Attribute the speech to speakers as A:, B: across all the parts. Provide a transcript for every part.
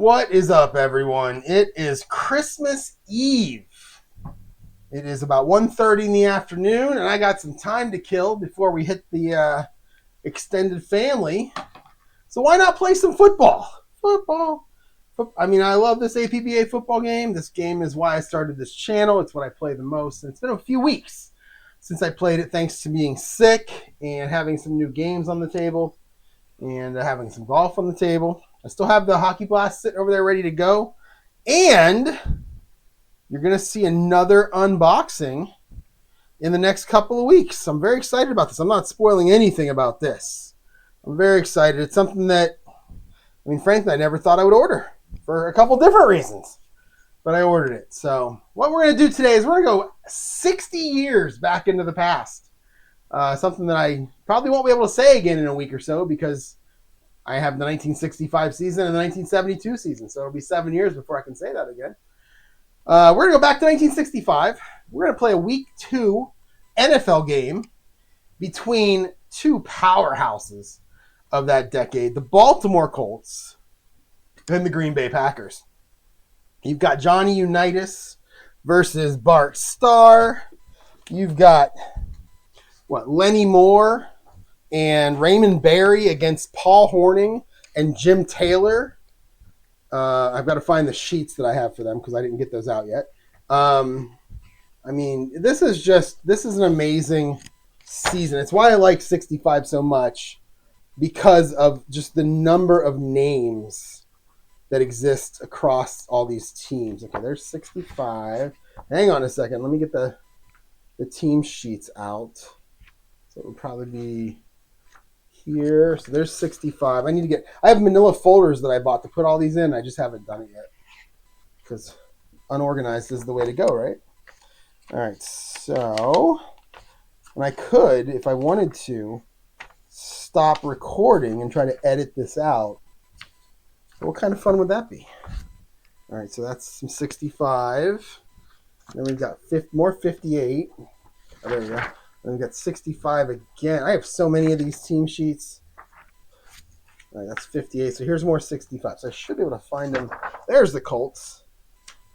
A: What is up, everyone? It is Christmas Eve. It is about 1:30 in the afternoon, and I got some time to kill before we hit the extended family. So why not play some football? I mean, I love this APBA football game. This game is why I started this channel. It's what I play the most, and it's been a few weeks since I played it thanks to being sick and having some new games on the table and having some golf on the table. I still have the hockey blast sitting over there ready to go. And you're going to see another unboxing in the next couple of weeks. I'm very excited about this. I'm not spoiling anything about this. I'm very excited. It's something that, frankly, I never thought I would order for a couple different reasons. But I ordered it. So what we're going to do today is we're going to go 60 years back into the past. Something that I probably won't be able to say again in a week or so because I have the 1965 season and the 1972 season. So it'll be 7 years before I can say that again. We're going to go back to 1965. We're going to play a week 2 NFL game between two powerhouses of that decade, the Baltimore Colts and the Green Bay Packers. You've got Johnny Unitas versus Bart Starr. You've got, Lenny Moore and Raymond Berry against Paul Hornung and Jim Taylor. I've got to find the sheets that I have for them because I didn't get those out yet. This is an amazing season. It's why I like 65 so much because of just the number of names that exist across all these teams. Okay, there's 65. Hang on a second. Let me get the team sheets out. So it would probably be here. So there's 65. I have manila folders that I bought to put all these in. I just haven't done it yet because unorganized is the way to go, right? All right. So, and I could, if I wanted to, stop recording and try to edit this out. What kind of fun would that be? All right. So that's some 65. Then we've got more 58. Oh, there we go. And we've got 65 again. I have so many of these team sheets. All right, that's 58. So here's more 65. So I should be able to find them. There's the Colts.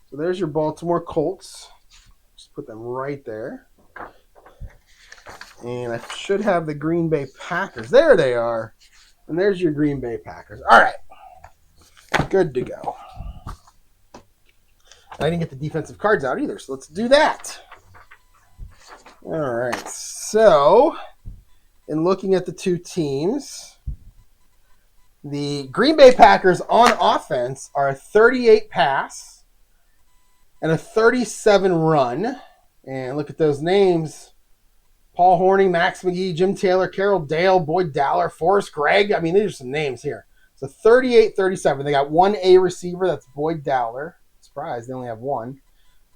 A: So there's your Baltimore Colts. Just put them right there. And I should have the Green Bay Packers. There they are. And there's your Green Bay Packers. All right. Good to go. I didn't get the defensive cards out either, so let's do that. All right, so in looking at the two teams, the Green Bay Packers on offense are a 38 pass and a 37 run. And look at those names. Paul Hornung, Max McGee, Jim Taylor, Carroll Dale, Boyd Dowler, Forrest Gregg. These are some names here. So 38-37. They got one A receiver. That's Boyd Dowler. Surprised they only have one.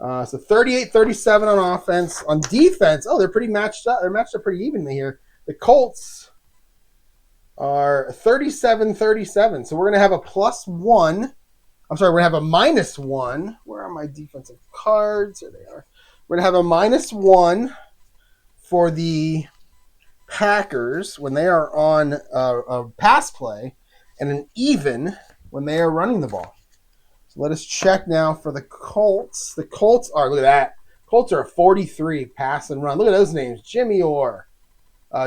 A: So 38-37 on offense. On defense, they're pretty matched up. They're matched up pretty evenly here. The Colts are 37-37. So we're going to have a +1. I'm sorry, we're going to have a -1. Where are my defensive cards? There they are. We're going to have a -1 for the Packers when they are on a pass play and an even when they are running the ball. Let us check now for the Colts. The Colts are, look at that. Colts are a 43 pass and run. Look at those names. Jimmy Orr,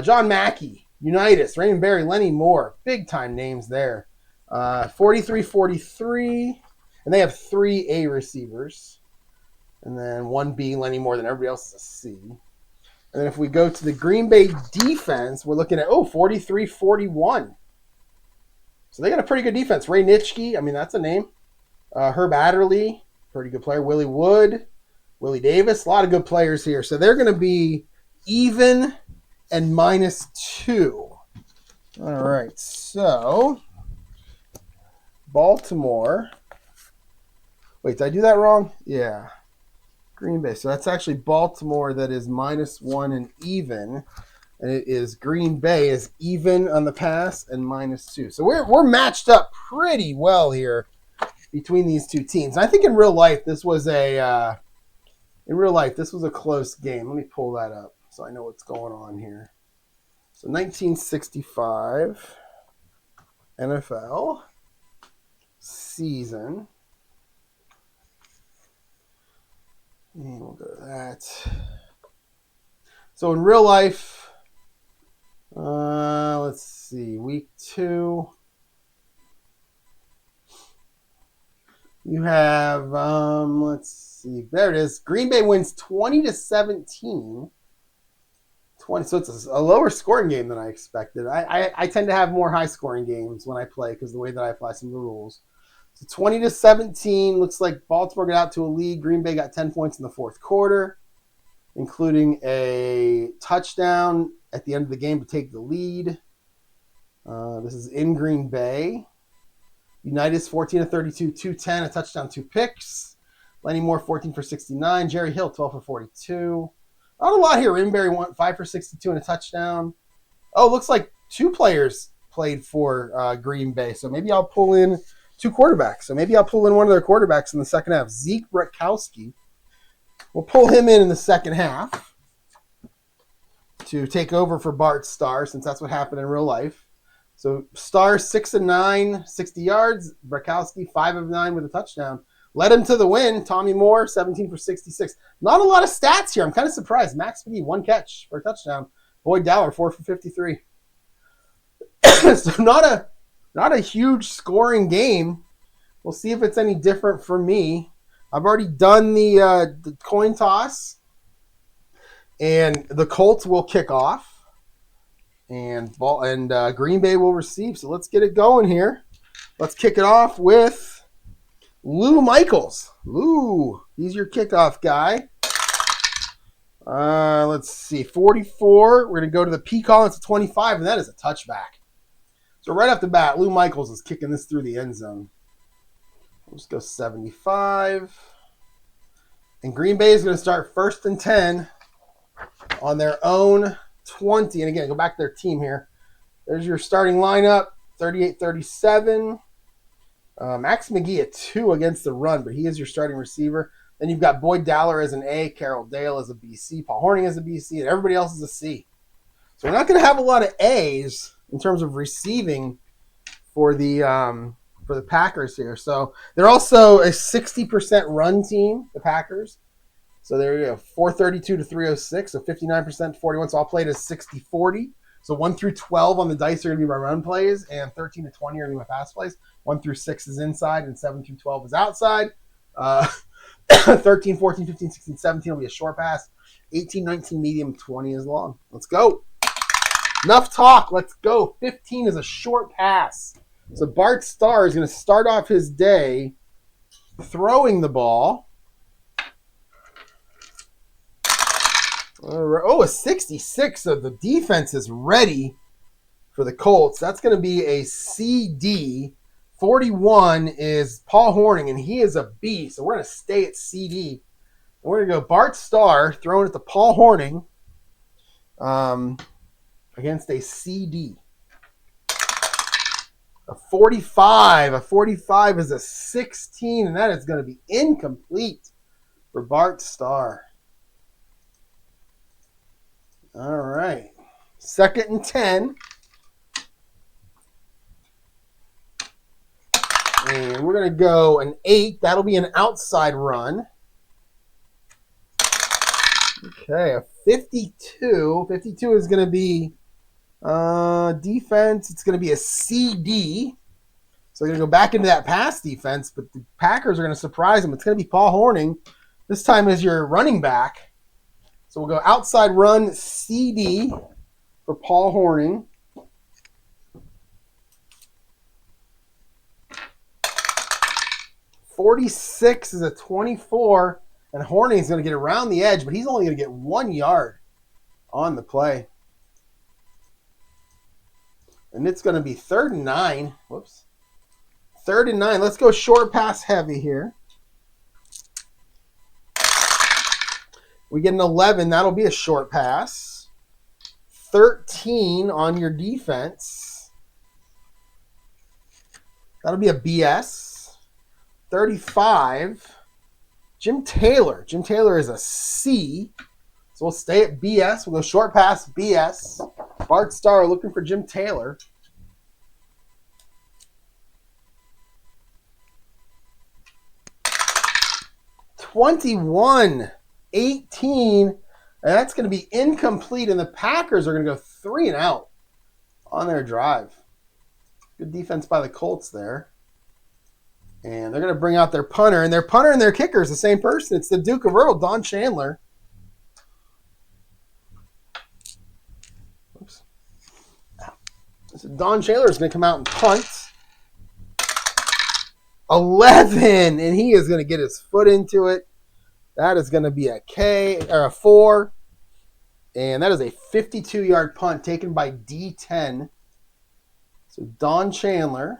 A: John Mackey, Unitas, Raymond Berry, Lenny Moore. Big time names there. 43-43. And they have 3 A receivers. And then 1 B, Lenny Moore. Then everybody else is a C. And then if we go to the Green Bay defense, we're looking at, 43-41. So they got a pretty good defense. Ray Nitschke, that's a name. Herb Adderley, pretty good player. Willie Wood, Willie Davis, a lot of good players here. So they're going to be even and -2. All right, so Baltimore. Wait, did I do that wrong? Yeah. Green Bay. So that's actually Baltimore that is -1 and even. And it is Green Bay is even on the pass and -2. So we're matched up pretty well here between these two teams. I think in real life this was a close game. Let me pull that up so I know what's going on here. So 1965 NFL. season. And we'll go to that. So in real life, let's see, week 2. You have, let's see, there it is. Green Bay wins 20-17. 20, so it's a lower scoring game than I expected. I tend to have more high scoring games when I play because the way that I apply some of the rules. So 20-17, looks like Baltimore got out to a lead. Green Bay got 10 points in the fourth quarter, including a touchdown at the end of the game to take the lead. This is in Green Bay. Unitas 14-32, 210, a touchdown, 2 picks. Lenny Moore 14 for 69. Jerry Hill 12 for 42. Not a lot here. Rinberry won 5 for 62 and a touchdown. Oh, looks like 2 players played for Green Bay. So maybe I'll pull in 2 quarterbacks. So maybe I'll pull in one of their quarterbacks in the second half. Zeke Bratkowski. We'll pull him in the second half to take over for Bart Starr, since that's what happened in real life. So Starr 6 of 9, 60 yards. Bratkowski 5 of 9 with a touchdown. Led him to the win. Tommy Moore 17 for 66. Not a lot of stats here. I'm kind of surprised. Max McGee 1 catch for a touchdown. Boyd Dowler 4 for 53. So not a huge scoring game. We'll see if it's any different for me. I've already done the coin toss, and the Colts will kick off. And Green Bay will receive. So let's get it going here. Let's kick it off with Lou Michaels. Lou, he's your kickoff guy. Let's see, 44. We're going to go to the P column. It's a 25, and that is a touchback. So right off the bat, Lou Michaels is kicking this through the end zone. We'll just go 75. And Green Bay is going to start 1st and 10 on their own 20. And again, go back to their team here. There's your starting lineup, 38-37. Max McGee at 2 against the run, but he is your starting receiver. Then you've got Boyd Dowler as an A, Carroll Dale as a BC, Paul Hornung as a BC, and everybody else is a C. So we're not going to have a lot of A's in terms of receiving for the Packers here. So they're also a 60% run team, the Packers. So there you go, 432 to 306, so 59% to 41. So I'll play it as 60-40. So 1 through 12 on the dice are going to be my run plays, and 13 to 20 are going to be my pass plays. 1 through 6 is inside, and 7 through 12 is outside. 13, 14, 15, 16, 17 will be a short pass. 18, 19 medium, 20 is long. Let's go. Enough talk. Let's go. 15 is a short pass. So Bart Starr is going to start off his day throwing the ball. Oh, a 66. So the defense is ready for the Colts. That's going to be a CD. 41 is Paul Hornung, and he is a B. So we're going to stay at CD. And we're going to go Bart Starr throwing it to Paul Hornung against a CD. A 45. A 45 is a 16, and that is going to be incomplete for Bart Starr. All right. 2nd and 10. And we're going to go an 8. That'll be an outside run. Okay, a 52. 52 is going to be defense. It's going to be a CD. So they're going to go back into that pass defense, but the Packers are going to surprise them. It's going to be Paul Hornung. This time as your running back. So we'll go outside run CD for Paul Hornung. .46 is a 24, and Hornung is going to get around the edge, but he's only going to get 1 yard on the play. And it's going to be 3rd and 9. Whoops. 3rd and 9. Let's go short pass heavy here. We get an 11. That'll be a short pass. 13 on your defense. That'll be a BS. 35. Jim Taylor. Jim Taylor is a C. So we'll stay at BS. We'll go short pass, BS. Bart Starr looking for Jim Taylor. 21, 18, and that's going to be incomplete, and the Packers are going to go 3 and out on their drive. Good defense by the Colts there. And they're going to bring out their punter, and their punter and their kicker is the same person. It's the Duke of Earl, Don Chandler. Oops. So Don Chandler is going to come out and punt. 11, and he is going to get his foot into it. That is going to be a K or a 4, and that is a 52-yard punt taken by D10. So Don Chandler,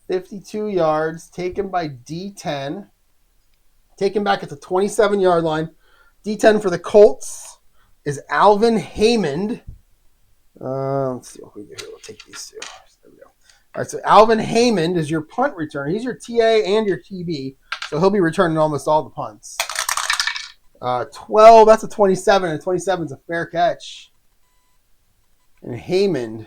A: 52 yards taken by D10, taken back at the 27-yard line. D10 for the Colts is Alvin Haymond. Let's see what we do here. We'll take these two. There we go. All right, so Alvin Haymond is your punt returner. He's your TA and your TB, so he'll be returning almost all the punts. 12, that's a 27, and 27 is a fair catch. And Haymond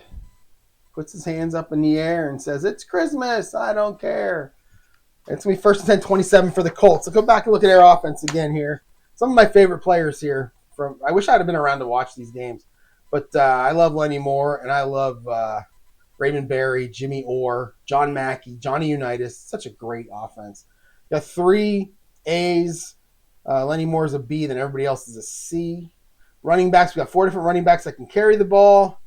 A: puts his hands up in the air and says, "It's Christmas, I don't care." It's going to be 1st and 10, 27 for the Colts. So go back and look at their offense again here. Some of my favorite players here. I wish I had been around to watch these games. But I love Lenny Moore, and I love Raymond Berry, Jimmy Orr, John Mackey, Johnny Unitas. Such a great offense. You got 3 A's. Lenny Moore is a B, then everybody else is a C. Running backs, we got 4 different running backs that can carry the ball.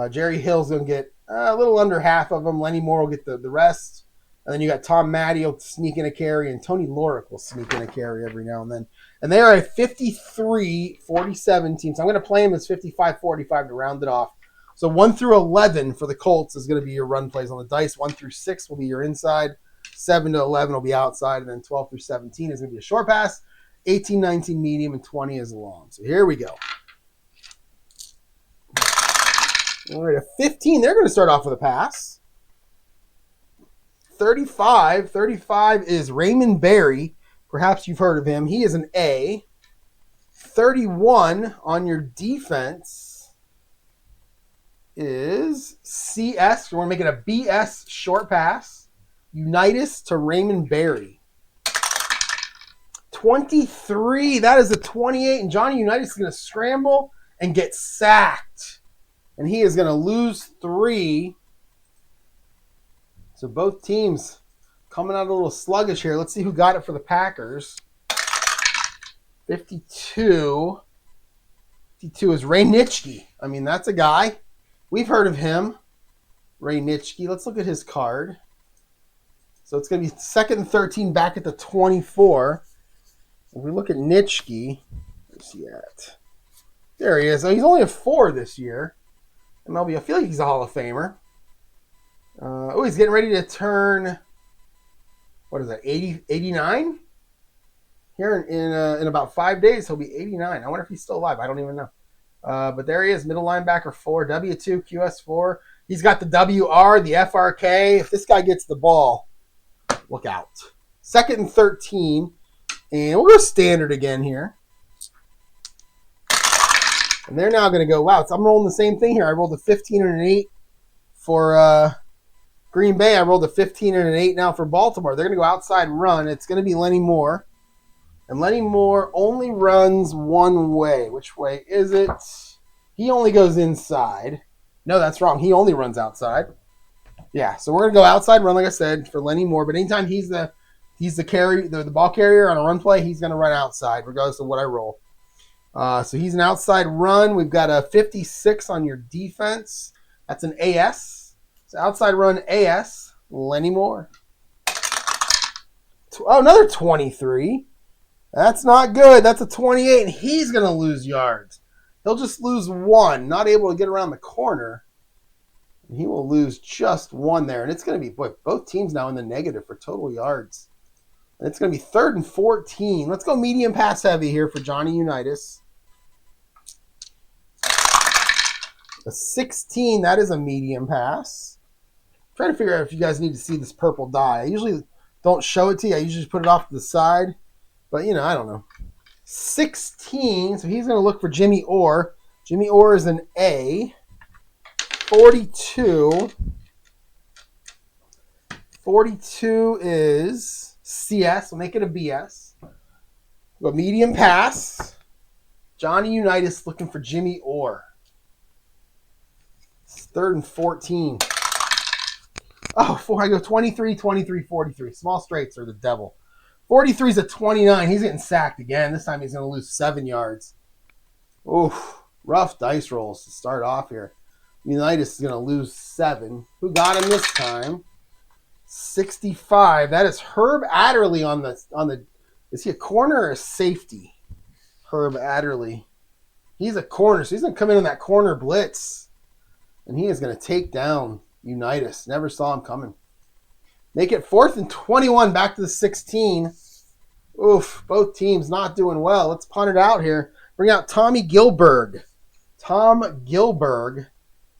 A: Jerry Hill's going to get a little under half of them. Lenny Moore will get the rest. And then you got Tom Matty will sneak in a carry, and Tony Lorick will sneak in a carry every now and then. And they are a 53-47 team. So I'm going to play them as 55-45 to round it off. So 1 through 11 for the Colts is going to be your run plays on the dice. 1 through 6 will be your inside. 7 to 11 will be outside. And then 12 through 17 is going to be a short pass. 18, 19 medium, and 20 is long. So here we go. All right, a 15. They're going to start off with a pass. 35. 35 is Raymond Berry. Perhaps you've heard of him. He is an A. 31 on your defense is CS. You want to make it a BS short pass. Unitas to Raymond Berry. 23. That is a 28. And Johnny Unitas is going to scramble and get sacked. And he is going to lose 3. So both teams coming out a little sluggish here. Let's see who got it for the Packers. 52. 52 is Ray Nitschke. I mean, that's a guy. We've heard of him. Ray Nitschke. Let's look at his card. So it's going to be 2nd and 13 back at the 24. If we look at Nitschke, where's he at? There he is. Oh, he's only a 4 this year. MLB, I feel like he's a Hall of Famer. He's getting ready to turn, what is that, 89? Here in about 5 days, he'll be 89. I wonder if he's still alive. I don't even know. But there he is, middle linebacker 4, W2, QS4. He's got the WR, the FRK. If this guy gets the ball, look out. 2nd and 13. And we'll go standard again here. And they're now going to go, wow, I'm rolling the same thing here. I rolled a 15 and an 8 for Green Bay. I rolled a 15 and an 8 now for Baltimore. They're going to go outside run. It's going to be Lenny Moore. And Lenny Moore only runs one way. Which way is it? He only goes inside. No, that's wrong. He only runs outside. Yeah, so we're going to go outside run, like I said, for Lenny Moore. But anytime he's the ball carrier on a run play, he's going to run outside, regardless of what I roll. So he's an outside run. We've got a 56 on your defense. That's an AS. So outside run AS, Lenny Moore. Oh, another 23. That's not good. That's a 28, and he's going to lose yards. He'll just lose 1, not able to get around the corner. And he will lose just 1 there. And it's going to be, both teams now in the negative for total yards. And it's going to be 3rd and 14. Let's go medium pass heavy here for Johnny Unitas. A 16, that is a medium pass. I'm trying to figure out if you guys need to see this purple dye. I usually don't show it to you. I usually just put it off to the side. But, I don't know. 16, so he's going to look for Jimmy Orr. Jimmy Orr is an A. 42. 42 is CS. We'll make it a BS. We'll go medium pass. Johnny Unitas looking for Jimmy Orr. It's 3rd and 14. Oh, I go 23, 23, 43. Small straights are the devil. 43 is a 29. He's getting sacked again. This time he's going to lose 7 yards. Oof. Rough dice rolls to start off here. Unitas is going to lose 7. Who got him this time? 65. That is Herb Adderley on the. Is he a corner or a safety? Herb Adderley. He's a corner, so he's going to come in on that corner blitz. And he is going to take down Unitas. Never saw him coming. Make it 4th and 21, back to the 16. Oof, both teams not doing well. Let's punt it out here. Bring out Tommy Gilberg. Tom Gilberg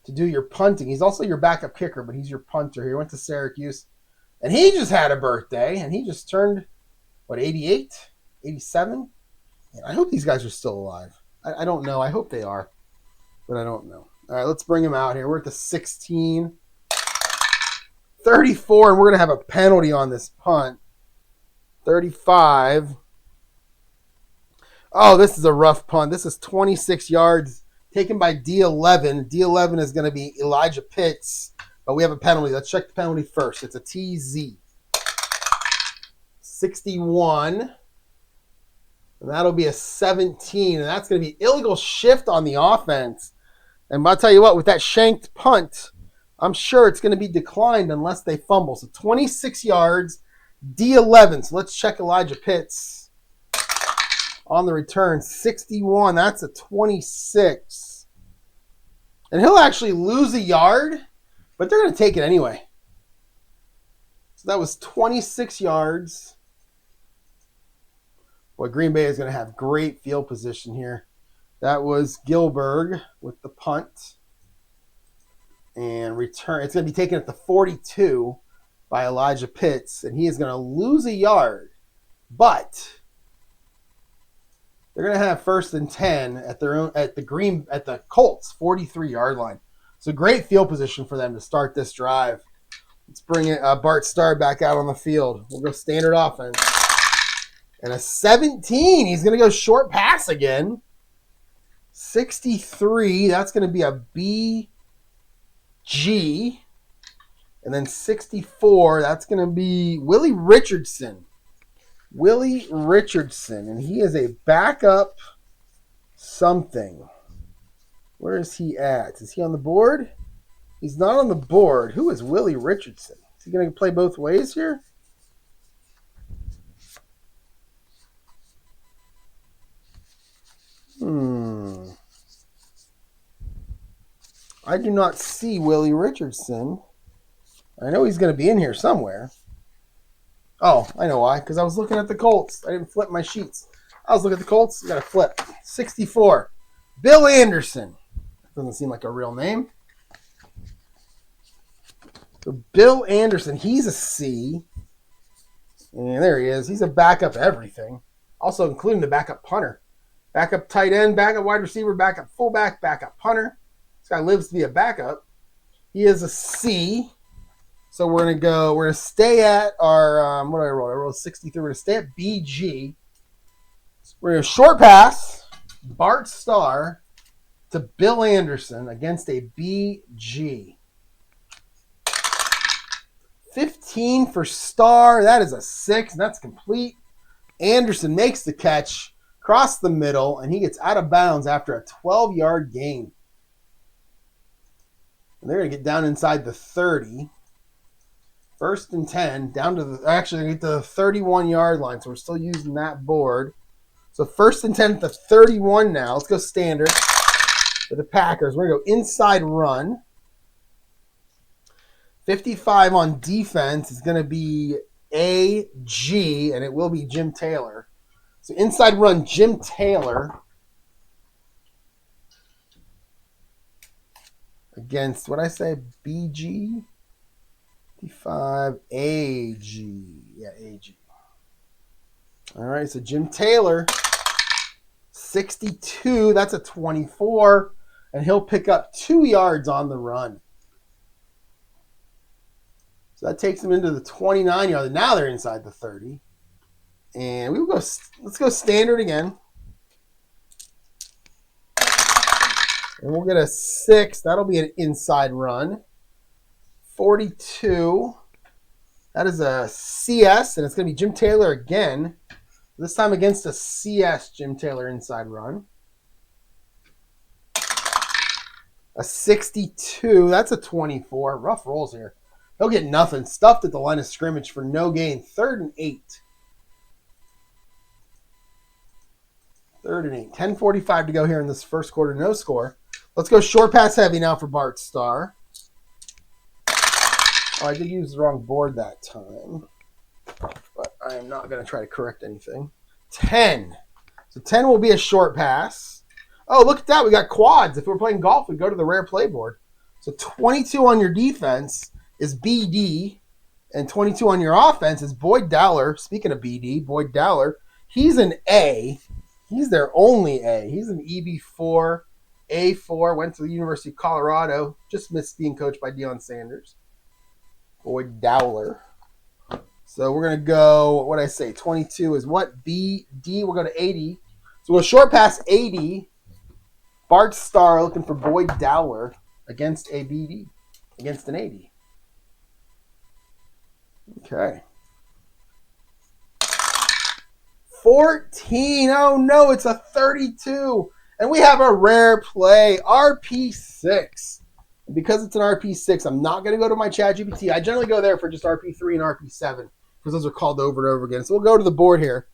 A: to do your punting. He's also your backup kicker, but he's your punter. He went to Syracuse. And he just had a birthday, and he just turned, 88? 87? I hope these guys are still alive. I don't know. I hope they are, but I don't know. All right, let's bring him out here. We're at the 16. 34, and we're going to have a penalty on this punt. 35. Oh, this is a rough punt. This is 26 yards taken by D11. D11 is going to be Elijah Pitts, but we have a penalty. Let's check the penalty first. It's a TZ. 61. And that'll be a 17, and that's going to be illegal shift on the offense. And I'll tell you what, with that shanked punt, I'm sure it's going to be declined unless they fumble. So 26 yards, D11. So let's check Elijah Pitts on the return. 61, that's a 26. And he'll actually lose a yard, but they're going to take it anyway. So that was 26 yards. Boy, Green Bay is going to have great field position here. That was Gilberg with the punt. And return. It's going to be taken at the 42 by Elijah Pitts. And he is going to lose a yard. But they're going to have 1st and 10 at the Colts 43-yard line. So great field position for them to start this drive. Let's bring Bart Starr back out on the field. We'll go standard offense. And a 17. He's going to go short pass again. 63. That's going to be a BG. And then 64. That's going to be Willie Richardson. Willie Richardson. And he is a backup something. Where is he at? Is he on the board? He's not on the board. Who is Willie Richardson? Is he going to play both ways here? I do not see Willie Richardson. I know he's going to be in here somewhere. Oh, I know why. Because I was looking at the Colts. I didn't flip my sheets. I was looking at the Colts. You got to flip. 64. Bill Anderson. Doesn't seem like a real name. So Bill Anderson. He's a C. And there he is. He's a backup everything. Also including the backup punter. Backup tight end, backup wide receiver, backup fullback, backup punter. This guy lives to be a backup. He is a C. So we're going to stay at our, what did I roll? I rolled 63. We're going to stay at BG. We're going to short pass, Bart Starr to Bill Anderson against a BG. 15 for Starr. That is a 6, and that's complete. Anderson makes the catch. Across the middle, and he gets out of bounds after a 12-yard gain. And they're going to get down inside the 30. 1st and 10, down to the 31-yard line, so we're still using that board. So 1st and 10 at the 31 now. Let's go standard for the Packers. We're going to go inside run. 55 on defense is going to be AG, and it will be Jim Taylor. So inside run, Jim Taylor against, what did I say, BG? 55 AG. Yeah, AG. All right, so Jim Taylor, 62. That's a 24. And he'll pick up 2 yards on the run. So that takes them into the 29-yard. Now they're inside the 30. And we will go. Let's go standard again. And we'll get a 6. That'll be an inside run. 42. That is a CS, and it's going to be Jim Taylor again. This time against a CS, Jim Taylor inside run. A 62. That's a 24. Rough rolls here. He'll get nothing. Stuffed at the line of scrimmage for no gain. 3rd and 8. 3rd and 8. 10:45 to go here in this first quarter. No score. Let's go short pass heavy now for Bart Starr. Oh, I did use the wrong board that time. But I am not going to try to correct anything. 10. So 10 will be a short pass. Oh, look at that. We got quads. If we're playing golf, we go to the rare play board. So 22 on your defense is BD. And 22 on your offense is Boyd Dowler. Speaking of BD, Boyd Dowler. He's an A. He's their only A. He's an EB4, A4. Went to the University of Colorado. Just missed being coached by Deion Sanders. Boyd Dowler. So we're going to go, what did I say? 22 is what? BD. We'll go to 80. So we'll short pass 80. Bart Starr looking for Boyd Dowler against a BD. Against an 80. Okay. 14. Oh, no, it's a 32. And we have a rare play, RP6. And because it's an RP6, I'm not going to go to my ChatGPT. I generally go there for just RP3 and RP7 because those are called over and over again. So we'll go to the board here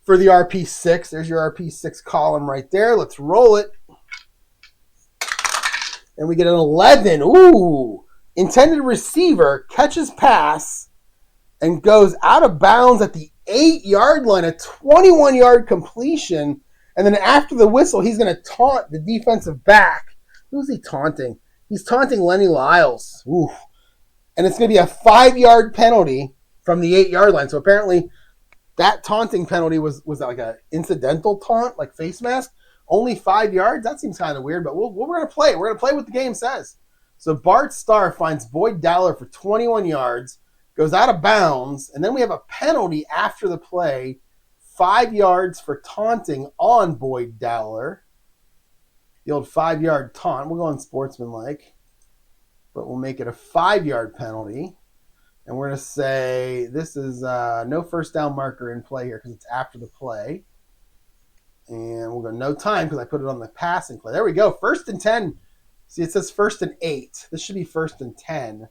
A: for the RP6. There's your RP6 column right there. Let's roll it. And we get an 11. Ooh. Intended receiver catches pass and goes out of bounds at the 8-yard line, a 21-yard completion. And then after the whistle, he's going to taunt the defensive back. Who's he taunting? He's taunting Lenny Lyles. Ooh. And it's going to be a 5-yard penalty from the 8-yard line. So apparently that taunting penalty was like an incidental taunt, like face mask. Only 5 yards? That seems kind of weird, but we're going to play. We're going to play what the game says. So Bart Starr finds Boyd Dowler for 21 yards, goes out of bounds, and then we have a penalty after the play, 5 yards for taunting on Boyd Dowler. The old 5-yard taunt. We'll go unsportsmanlike, but we'll make it a 5-yard penalty. And we're going to say this is no first down marker in play here because it's after the play. And we'll go no time because I put it on the passing play. There we go. 1st and 10. See, it says 1st and 8. This should be 1st and 10.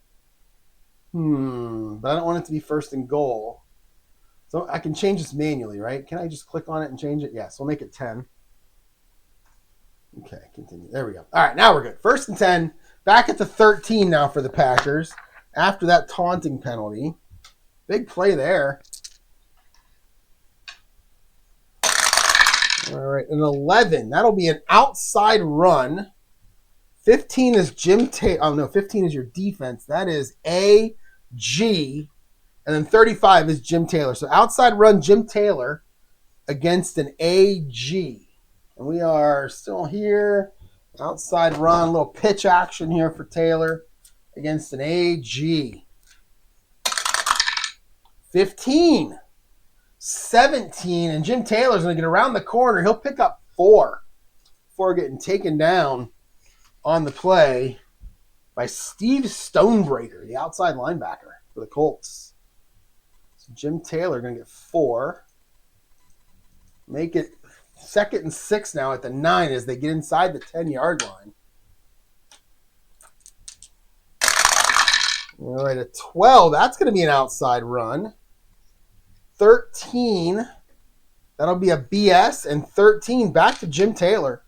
A: But I don't want it to be 1st and goal. So I can change this manually, right? Can I just click on it and change it? Yes, we'll make it 10. Okay, continue. There we go. All right, now we're good. 1st and 10. Back at the 13 now for the Packers. After that taunting penalty. Big play there. All right, an 11. That'll be an outside run. 15 is Jim Taylor. Oh, no, 15 is your defense. That is A-G. And then 35 is Jim Taylor. So outside run, Jim Taylor against an A-G. And we are still here. Outside run, a little pitch action here for Taylor against an A-G. 15. 17, and Jim Taylor's going to get around the corner. He'll pick up 4 before getting taken down on the play by Steve Stonebreaker, the outside linebacker for the Colts. So Jim Taylor going to get 4. Make it 2nd and 6 now at the 9 as they get inside the 10-yard line. All right, a 12. That's going to be an outside run. 13, that'll be a BS, and 13 back to Jim Taylor.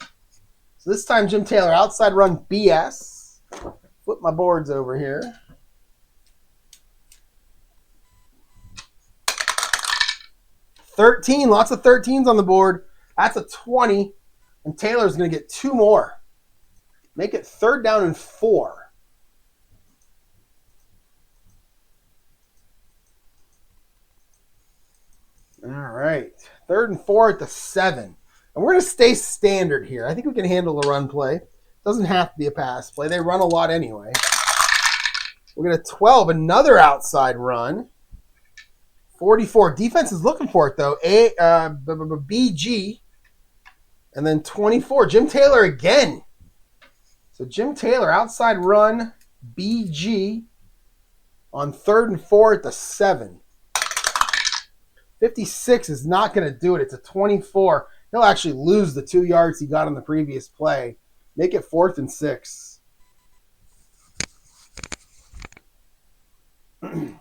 A: So this time Jim Taylor outside run BS. Flip my boards over here. 13, lots of 13s on the board. That's a 20, and Taylor's going to get 2 more. Make it 3rd down and 4. All right, 3rd and 4 at the 7. And we're going to stay standard here. I think we can handle the run play. Doesn't have to be a pass play. They run a lot anyway. We're going to 12, another outside run. 44. Defense is looking for it, though. BG. And then 24. Jim Taylor again. So Jim Taylor, outside run, BG on 3rd and 4 at the 7. 56 is not going to do it. It's a 24. He'll actually lose the 2 yards he got on the previous play. Make it 4th and 6. We're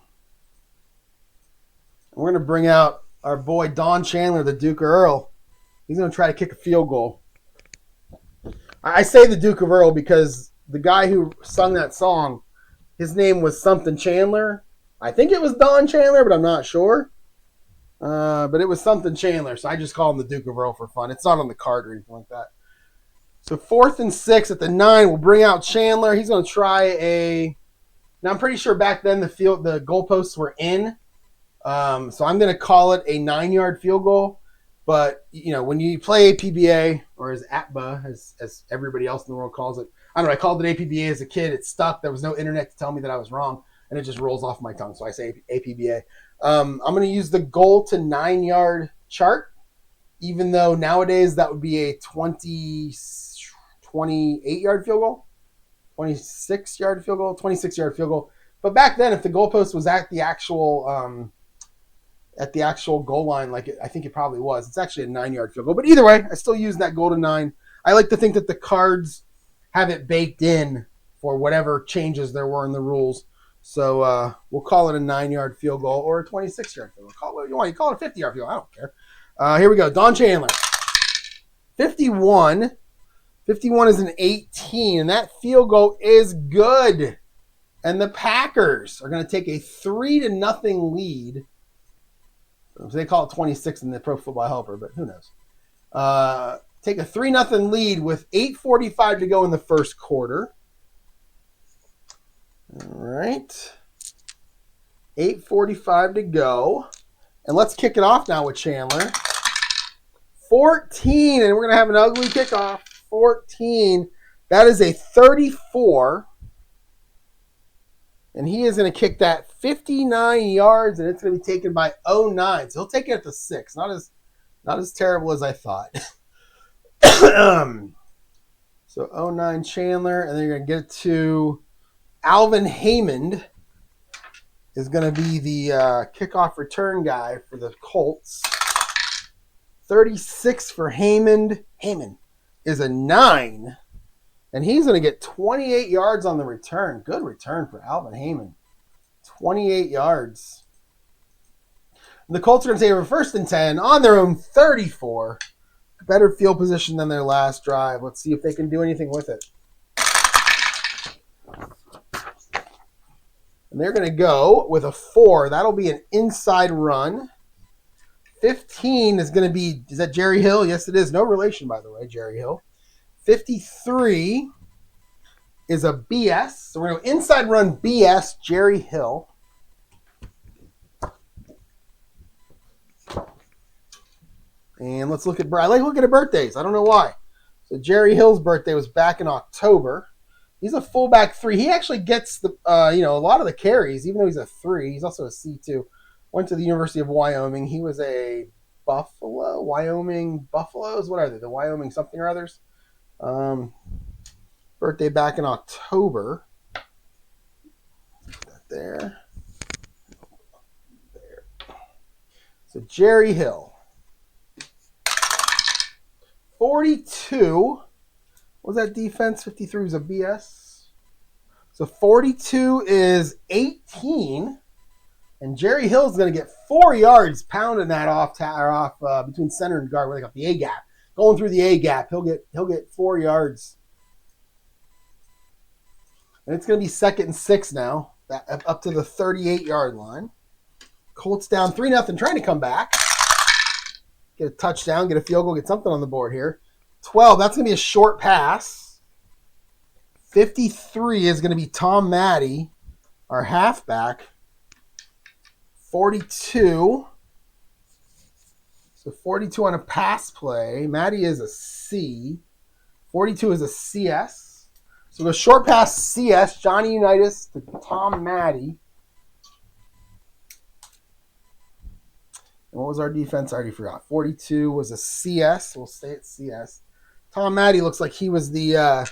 A: going to bring out our boy Don Chandler, the Duke of Earl. He's going to try to kick a field goal. I say the Duke of Earl because the guy who sung that song, his name was something Chandler. I think it was Don Chandler, but I'm not sure. But it was something Chandler, so I just call him the Duke of Earl for fun. It's not on the card or anything like that. So 4th and 6 at the 9, we'll bring out Chandler. He's going to try a... Now, I'm pretty sure back then the goalposts were in. So I'm going to call it a 9-yard field goal. But, you know, when you play APBA, or as APBA, as everybody else in the world calls it, I don't know, I called it APBA as a kid. It stuck. There was no internet to tell me that I was wrong, and it just rolls off my tongue. So I say APBA. I'm going to use the goal to 9-yard chart, even though nowadays that would be a 28-yard field goal, 26-yard field goal, 26-yard field goal. But back then, if the goalpost was at the actual goal line, I think it probably was. It's actually a 9-yard field goal. But either way, I still use that goal to 9. I like to think that the cards have it baked in for whatever changes there were in the rules. So we'll call it a 9-yard field goal or a 26-yard field goal. Call it what you want. You call it a 50-yard field goal. I don't care. Here we go. Don Chandler. 51. 51 is an 18, and that field goal is good. And the Packers are going to take a 3-0 lead. They call it 26 in the Pro Football Helper, but who knows? Take a 3-0 lead with 8:45 to go in the first quarter. All right. 8:45 to go. And let's kick it off now with Chandler. 14, and we're going to have an ugly kickoff. 14. That is a 34. And he is going to kick that 59 yards, and it's going to be taken by 09. So he'll take it at the 6. Not as terrible as I thought. So 09 Chandler, and then you're going to get it to Alvin Haymond is going to be the kickoff return guy for the Colts. 36 for Haymond. Haymond is a 9. And he's going to get 28 yards on the return. Good return for Alvin Haymond. 28 yards. And the Colts are going to take over 1st and 10 on their own 34. Better field position than their last drive. Let's see if they can do anything with it. And they're going to go with a 4. That'll be an inside run. 15 is going to be, is that Jerry Hill? Yes, it is. No relation, by the way, Jerry Hill. 53 is a BS. So we're going to inside run BS, Jerry Hill. And let's look at, I like looking at birthdays. I don't know why. So Jerry Hill's birthday was back in October. He's a fullback 3. He actually gets the, a lot of the carries, even though he's a 3. He's also a C2. Went to the University of Wyoming. He was a Wyoming Buffaloes. What are they? The Wyoming something or others. Birthday back in October. Put that there. So Jerry Hill. 42. What was that defense? 53 was a BS. So 42 is 18. And Jerry Hill's going to get 4 yards pounding that off between center and guard. Where they got the A gap. Going through the A gap. He'll get 4 yards. And it's going to be 2nd and 6 now. Up to the 38-yard line. Colts down 3-0, trying to come back. Get a touchdown, get a field goal, get something on the board here. 12, that's going to be a short pass. 53 is going to be Tom Maddie, our halfback. 42. So 42 on a pass play. Maddie is a C. 42 is a CS. So we'll go short pass CS, Johnny Unitas to Tom Mackey. And what was our defense? I already forgot. 42 was a CS. We'll stay at CS. Tom Mackey looks like he was the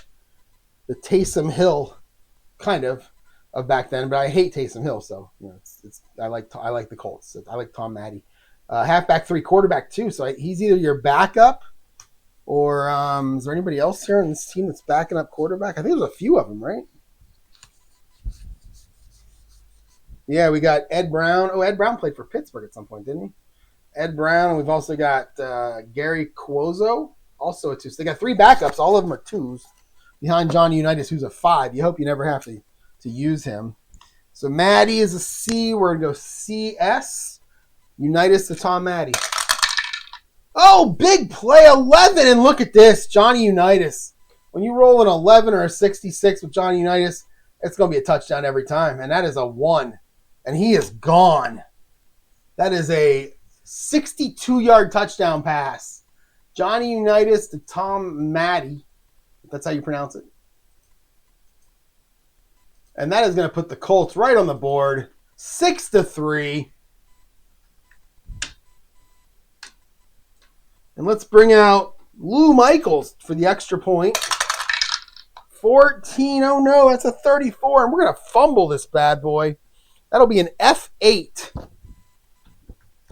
A: Taysom Hill kind of back then, but I hate Taysom Hill, so you know I like the Colts. I like Tom Mackey. Halfback 3, quarterback 2. So he's either your backup or is there anybody else here on this team that's backing up quarterback? I think there's a few of them, right? Yeah, we got Ed Brown. Oh, Ed Brown played for Pittsburgh at some point, didn't he? Ed Brown. And we've also got Gary Cuozzo, also a 2. So they got 3 backups. All of them are 2s behind Johnny Unitas, who's a 5. You hope you never have to use him. So Maddie is a C. We're going to go CS. Unitas to Tom Mackey. Oh, big play, 11. And look at this, Johnny Unitas. When you roll an 11 or a 66 with Johnny Unitas, it's going to be a touchdown every time. And that is a 1. And he is gone. That is a 62-yard touchdown pass. Johnny Unitas to Tom Mackey. If that's how you pronounce it. And that is going to put the Colts right on the board. 6-3. And let's bring out Lou Michaels for the extra point. 14. Oh, no, that's a 34. And we're going to fumble this bad boy. That'll be an F8.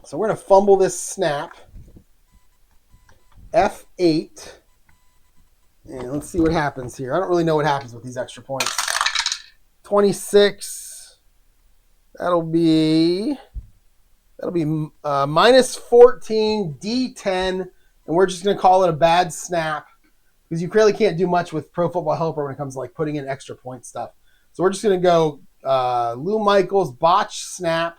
A: So we're going to fumble this snap. F8. And let's see what happens here. I don't really know what happens with these extra points. 26. That'll be minus 14, D10, and we're just going to call it a bad snap because you really can't do much with Pro Football Helper when it comes to like putting in extra point stuff. So we're just going to go Lou Michaels, botch snap,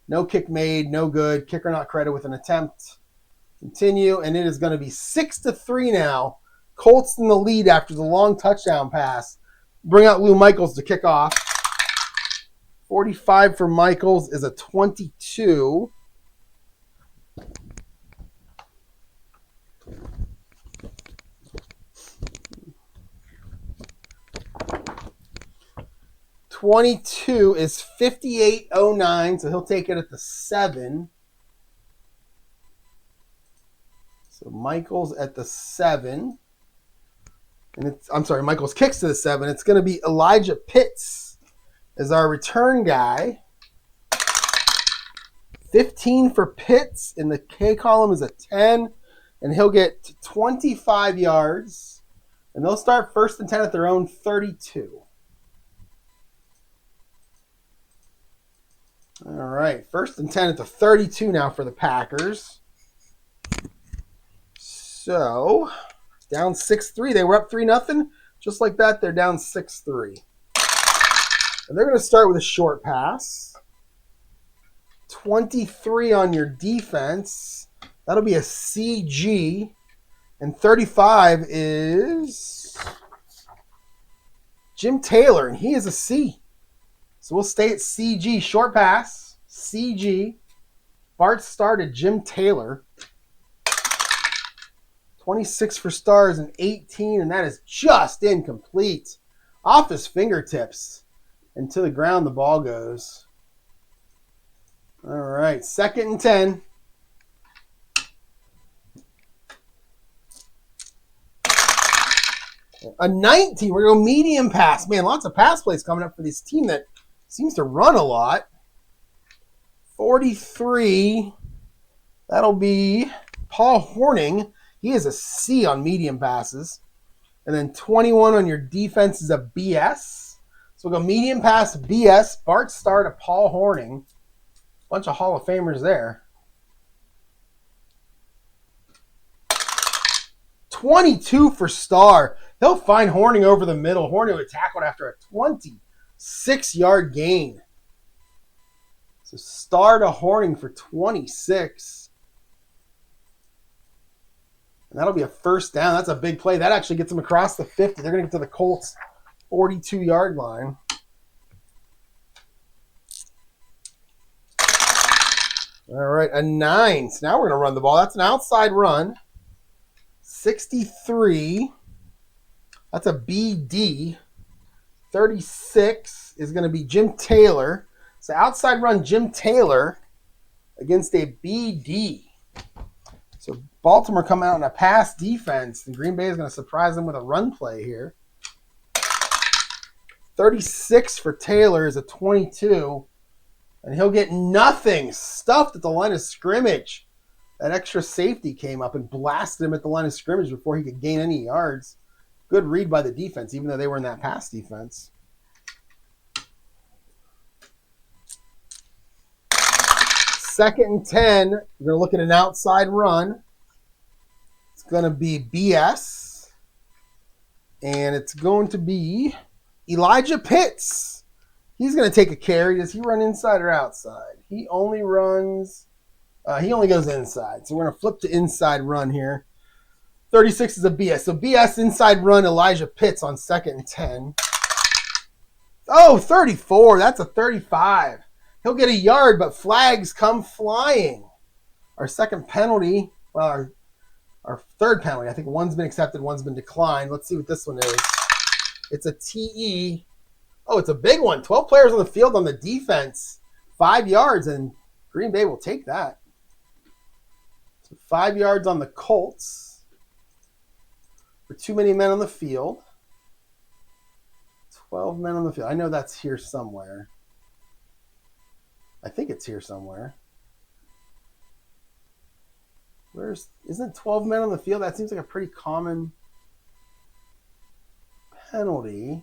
A: no kick made, no good, kicker not credit with an attempt. Continue, and it is going to be 6-3 now. Colts in the lead after the long touchdown pass. Bring out Lou Michaels to kick off. 45 for Michaels is a 22. $22 is $58.09, so he'll take it at the 7. So Michaels at the 7. And Michaels kicks to the 7. It's going to be Elijah Pitts as our return guy. 15 for Pitts in the K column is a 10. And he'll get 25 yards. And they'll start 1st and 10 at their own 32. All right, 1st and 10 at the 32 now for the Packers. So, down 6-3. They were up 3-0. Just like that, they're down 6-3. And they're going to start with a short pass. 23 on your defense. That'll be a CG. And 35 is Jim Taylor, and he is a C. So we'll stay at CG. Short pass, CG. Bart Starr to Jim Taylor. 26 for Starr is an 18, and that is just incomplete. Off his fingertips. And to the ground the ball goes. All right, 2nd and 10. A 19. We're going to go medium pass. Man, lots of pass plays coming up for this team that seems to run a lot. 43. That'll be Paul Hornung. He is a C on medium passes. And then 21 on your defense is a BS. So we'll go medium pass, BS. Bart Starr to Paul Hornung. Bunch of Hall of Famers there. 22 for Starr. He'll find Hornung over the middle. Hornung would tackle it after a 26-yard gain. So Starr to Hornung for 26. And that'll be a 1st down. That's a big play. That actually gets them across the 50. They're going to get to the Colts' 42-yard line. All right, a 9. So now we're going to run the ball. That's an outside run. 63. That's a BD. 36 is going to be Jim Taylor. So outside run Jim Taylor against a BD. So Baltimore come out in a pass defense, and Green Bay is going to surprise them with a run play here. 36 for Taylor is a 22, and he'll get nothing. Stuffed at the line of scrimmage. That extra safety came up and blasted him at the line of scrimmage before he could gain any yards. Good read by the defense, even though they were in that pass defense. Second and 10, we're going to look at an outside run. It's going to be BS. And it's going to be Elijah Pitts. He's going to take a carry. Does he run inside or outside? He only goes inside. So we're going to flip to inside run here. 36 is a BS. So BS inside run Elijah Pitts on second and 10. Oh, 34. That's a 35. He'll get a yard, but flags come flying. Our second penalty, well, our third penalty. I think one's been accepted, one's been declined. Let's see what this one is. It's a TE. Oh, it's a big one. 12 players on the field on the defense. 5 yards, and Green Bay will take that. So 5 yards on the Colts. For too many men on the field. 12 men on the field. I know that's here somewhere. I think it's here somewhere. Isn't 12 men on the field? That seems like a pretty common penalty.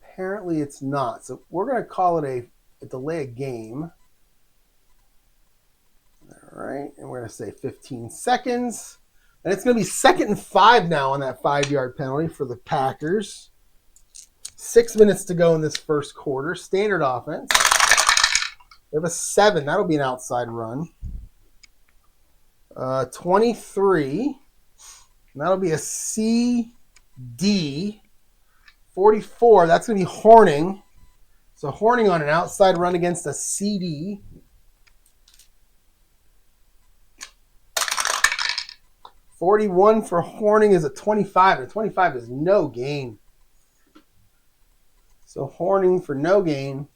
A: Apparently it's not. So we're going to call it a delay a game. All right. And we're going to say 15 seconds. And it's going to be 2nd and 5 now on that 5-yard penalty for the Packers. 6 minutes to go in this first quarter. Standard offense. We have a 7. That'll be an outside run. 23. And that'll be a CD. 44. That's going to be Hornung. So Hornung on an outside run against a CD. 41 for Hornung is a 25. And a 25 is no gain. So Hornung for no gain.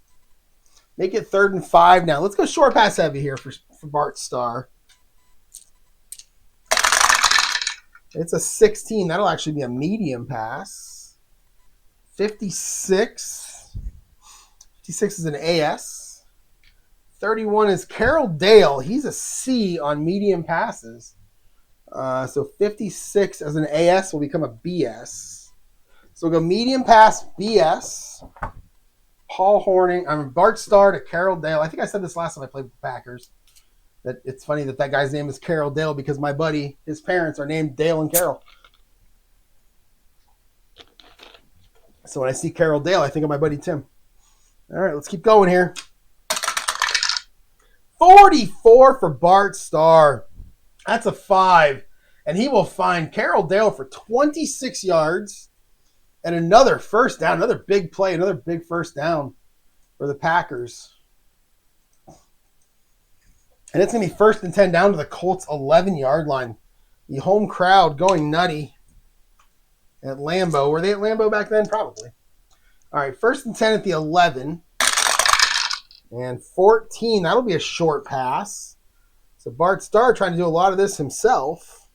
A: Make it 3rd and 5 now. Let's go short pass heavy here for Bart Starr. It's a 16. That'll actually be a medium pass. 56. 56 is an AS. 31 is Carroll Dale. He's a C on medium passes. So 56 as an AS will become a BS. So we'll go medium pass, BS. Bart Starr to Carroll Dale. I think I said this last time I played with the Packers. That it's funny that guy's name is Carroll Dale because my buddy, his parents are named Dale and Carroll. So when I see Carroll Dale, I think of my buddy Tim. All right, let's keep going here. 44 for Bart Starr. That's a 5. And he will find Carroll Dale for 26 yards. And another first down, another big play, another big first down for the Packers. And it's going to be 1st and 10 down to the Colts' 11-yard line. The home crowd going nutty at Lambeau. Were they at Lambeau back then? Probably. All right, 1st and 10 at the 11. And 14, that'll be a short pass. So Bart Starr trying to do a lot of this himself.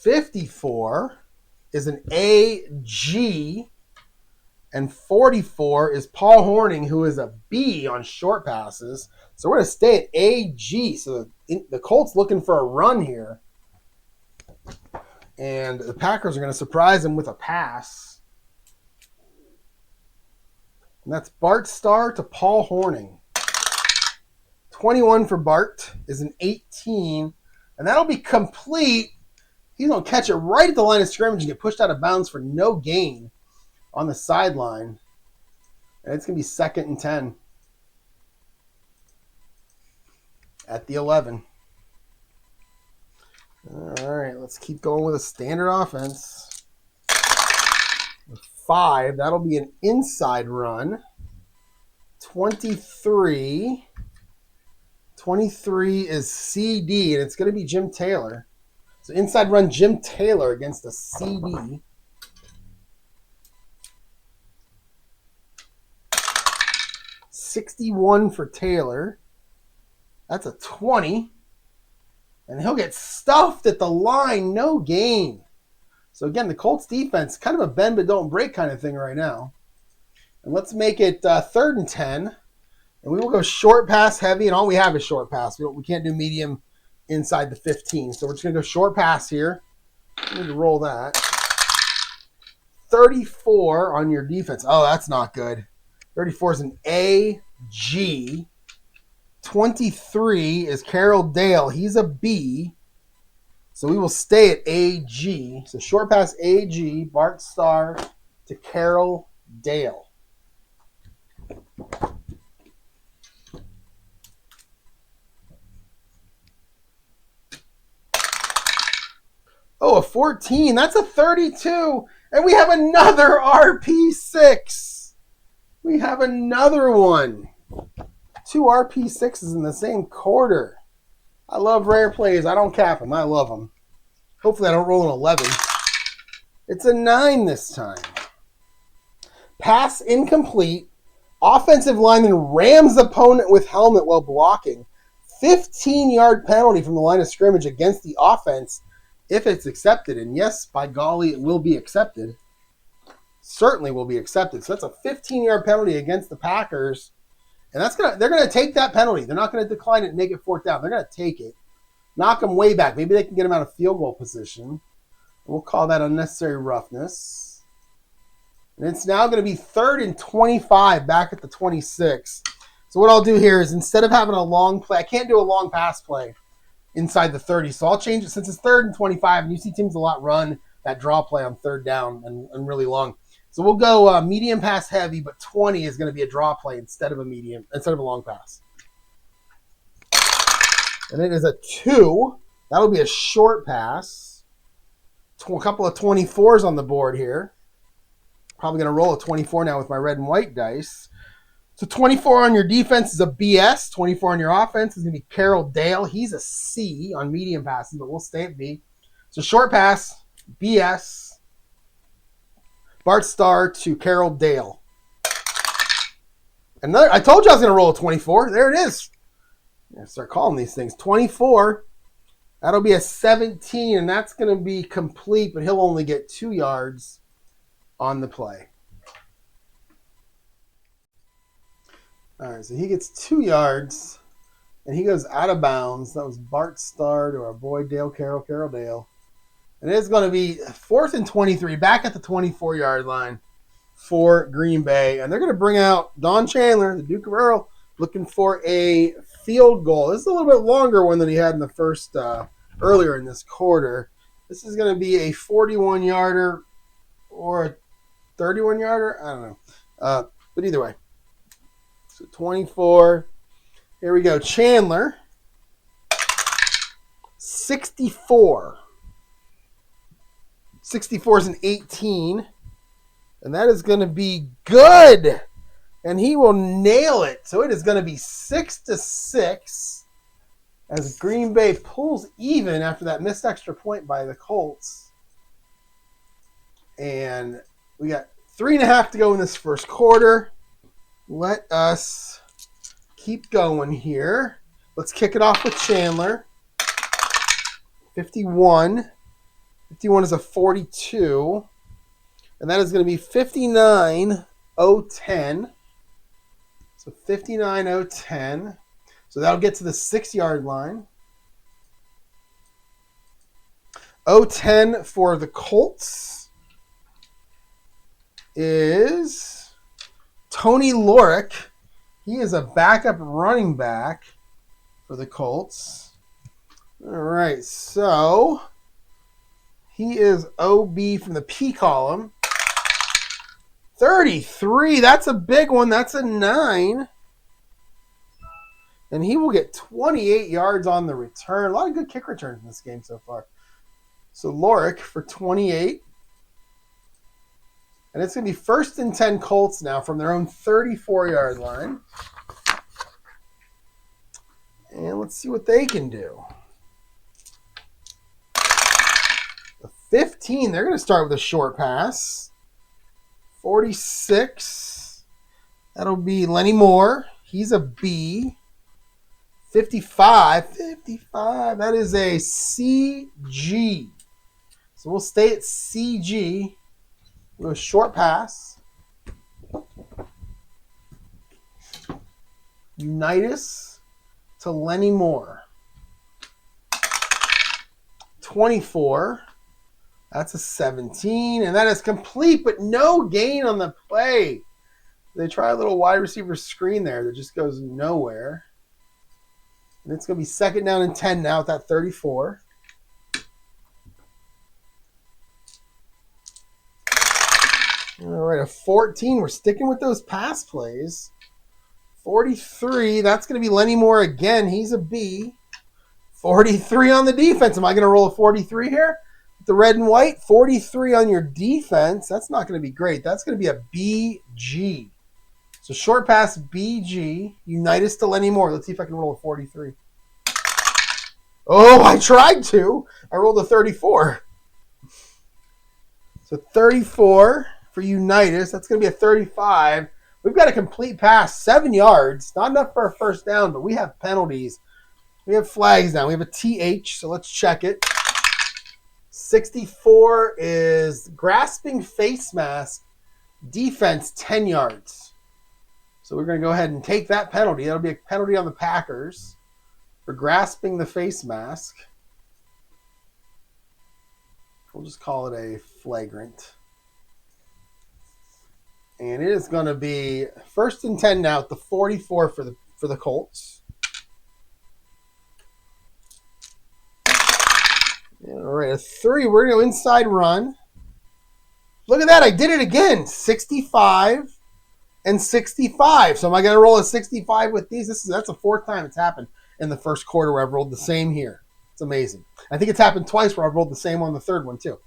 A: 54 is an AG, and 44 is Paul Hornung, who is a B on short passes. So we're going to stay at AG. So the Colts looking for a run here. And the Packers are going to surprise them with a pass. And that's Bart Starr to Paul Hornung. 21 for Bart is an 18. And that'll be complete. He's going to catch it right at the line of scrimmage and get pushed out of bounds for no gain on the sideline. And it's going to be 2nd and 10 at the 11. All right, let's keep going with a standard offense. 5, that'll be an inside run. 23. 23 is CD, and it's going to be Jim Taylor. So inside run Jim Taylor against a CD. 61 for Taylor. That's a 20. And he'll get stuffed at the line. No gain. So again, the Colts defense, kind of a bend but don't break kind of thing right now. And let's make it 3rd and 10. And we will go short pass heavy. And all we have is short pass. We can't do medium inside the 15. So we're just going to go short pass here. I need to roll that. 34 on your defense. Oh, that's not good. 34 is an AG. 23 is Carroll Dale. He's a B. So we will stay at AG. So short pass AG, Bart Starr to Carroll Dale. Oh, a 14. That's a 32. And we have another RP6. We have another one. 2 RP6s in the same quarter. I love rare plays. I don't cap them. I love them. Hopefully I don't roll an 11. It's a 9 this time. Pass incomplete. Offensive lineman rams opponent with helmet while blocking. 15-yard penalty from the line of scrimmage against the offense if it's accepted. And yes, by golly, it will be accepted. Certainly will be accepted. So that's a 15-yard penalty against the Packers. And they're going to take that penalty. They're not going to decline it and make it 4th down. They're going to take it. Knock them way back. Maybe they can get them out of field goal position. We'll call that unnecessary roughness. And it's now going to be 3rd and 25 back at the 26. So what I'll do here is instead of having a long play, I can't do a long pass play inside the 30. So I'll change it since it's 3rd and 25. And you see teams a lot run that draw play on 3rd down and really long. So we'll go medium pass heavy, but 20 is going to be a draw play instead of a long pass. And it is a 2. That'll be a short pass. A couple of 24s on the board here. Probably going to roll a 24 now with my red and white dice. So 24 on your defense is a BS. 24 on your offense is going to be Carroll Dale. He's a C on medium passes, but we'll stay at B. So short pass, BS. Bart Starr to Carroll Dale. I told you I was going to roll a 24. There it is. I'm going to start calling these things. 24. That'll be a 17, and that's going to be complete, but he'll only get 2 yards on the play. All right, so he gets 2 yards, and he goes out of bounds. That was Bart Starr to our boy Carroll Dale. And it's going to be 4th and 23, back at the 24-yard line for Green Bay. And they're going to bring out Don Chandler, the Duke of Earl, looking for a field goal. This is a little bit longer one than he had in the first, earlier in this quarter. This is going to be a 41-yarder or a 31-yarder. I don't know. But either way. So 24. Here we go. Chandler. 64. 64 is an 18. And that is going to be good. And he will nail it. So it is going to be 6-6 as Green Bay pulls even after that missed extra point by the Colts. And we got 3.5 to go in this first quarter. Let us keep going here. Let's kick it off with Chandler. 51. 51 is a 42. And that is going to be 59-0-10. So 59-0-10. So that'll get to the 6-yard line. 0-10 for the Colts is Tony Lorick. He is a backup running back for the Colts. All right, so he is OB from the P column. 33, that's a big one. That's a 9. And he will get 28 yards on the return. A lot of good kick returns in this game so far. So Lorick for 28. And it's going to be 1st and 10 Colts now from their own 34-yard line. And let's see what they can do. The 15, they're going to start with a short pass. 46. That'll be Lenny Moore. He's a B. 55. That is a CG. So we'll stay at CG. We'll go short pass. Unitas to Lenny Moore. 24. That's a 17. And that is complete, but no gain on the play. They try a little wide receiver screen there that just goes nowhere. And it's going to be second down and 10 now with that 34. All right, a 14. We're sticking with those pass plays. 43. That's going to be Lenny Moore again. He's a B. 43 on the defense. Am I going to roll a 43 here? The red and white. 43 on your defense. That's not going to be great. That's going to be a BG. So short pass, BG. Unitas to Lenny Moore. Let's see if I can roll a 43. Oh, I tried to. I rolled a 34. So 34 for Unitas. That's going to be a 35. We've got a complete pass, 7 yards. Not enough for a first down, but we have penalties. We have flags now. We have a TH, so let's check it. 64 is grasping face mask. Defense, 10 yards. So we're going to go ahead and take that penalty. That'll be a penalty on the Packers for grasping the face mask. We'll just call it a flagrant. And it is going to be first and 10 now at the 44 for the Colts. All right, a 3. We're going to go inside run. Look at that. I did it again. 65 and 65. So am I going to roll a 65 with these? That's the 4th time it's happened in the first quarter where I've rolled the same here. It's amazing. I think it's happened twice where I've rolled the same on the third one too.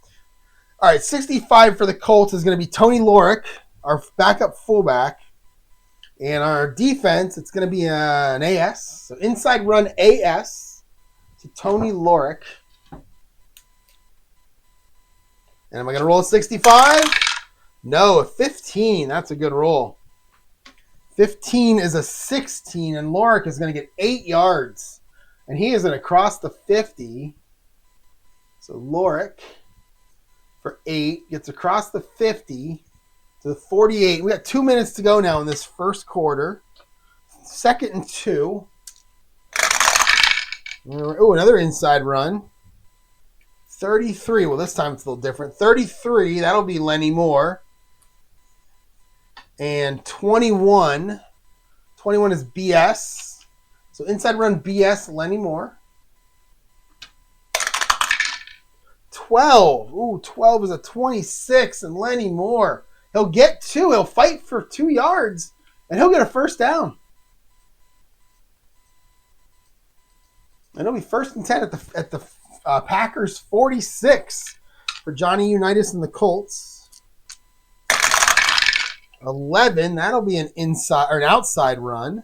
A: All right, 65 for the Colts is going to be Tony Lorick, our backup fullback. And our defense, it's going to be an AS. So inside run AS to Tony Lorick. And am I going to roll a 65? No, a 15. That's a good roll. 15 is a 16, and Lorick is going to get 8 yards. And he is going to cross the 50. So Lorick for 8 gets across the 50 to the 48. We got 2 minutes to go now in this first quarter. 2nd and 2. Oh, another inside run. 33. Well, this time it's a little different. 33. That'll be Lenny Moore. And 21. 21 is BS. So inside run BS, Lenny Moore. 12. Ooh, 12 is a 26 and Lenny Moore. He'll get 2. He'll fight for 2 yards. And he'll get a first down. And it'll be first and 10 at the Packers 46 for Johnny Unitas and the Colts. 11, that'll be an inside or an outside run.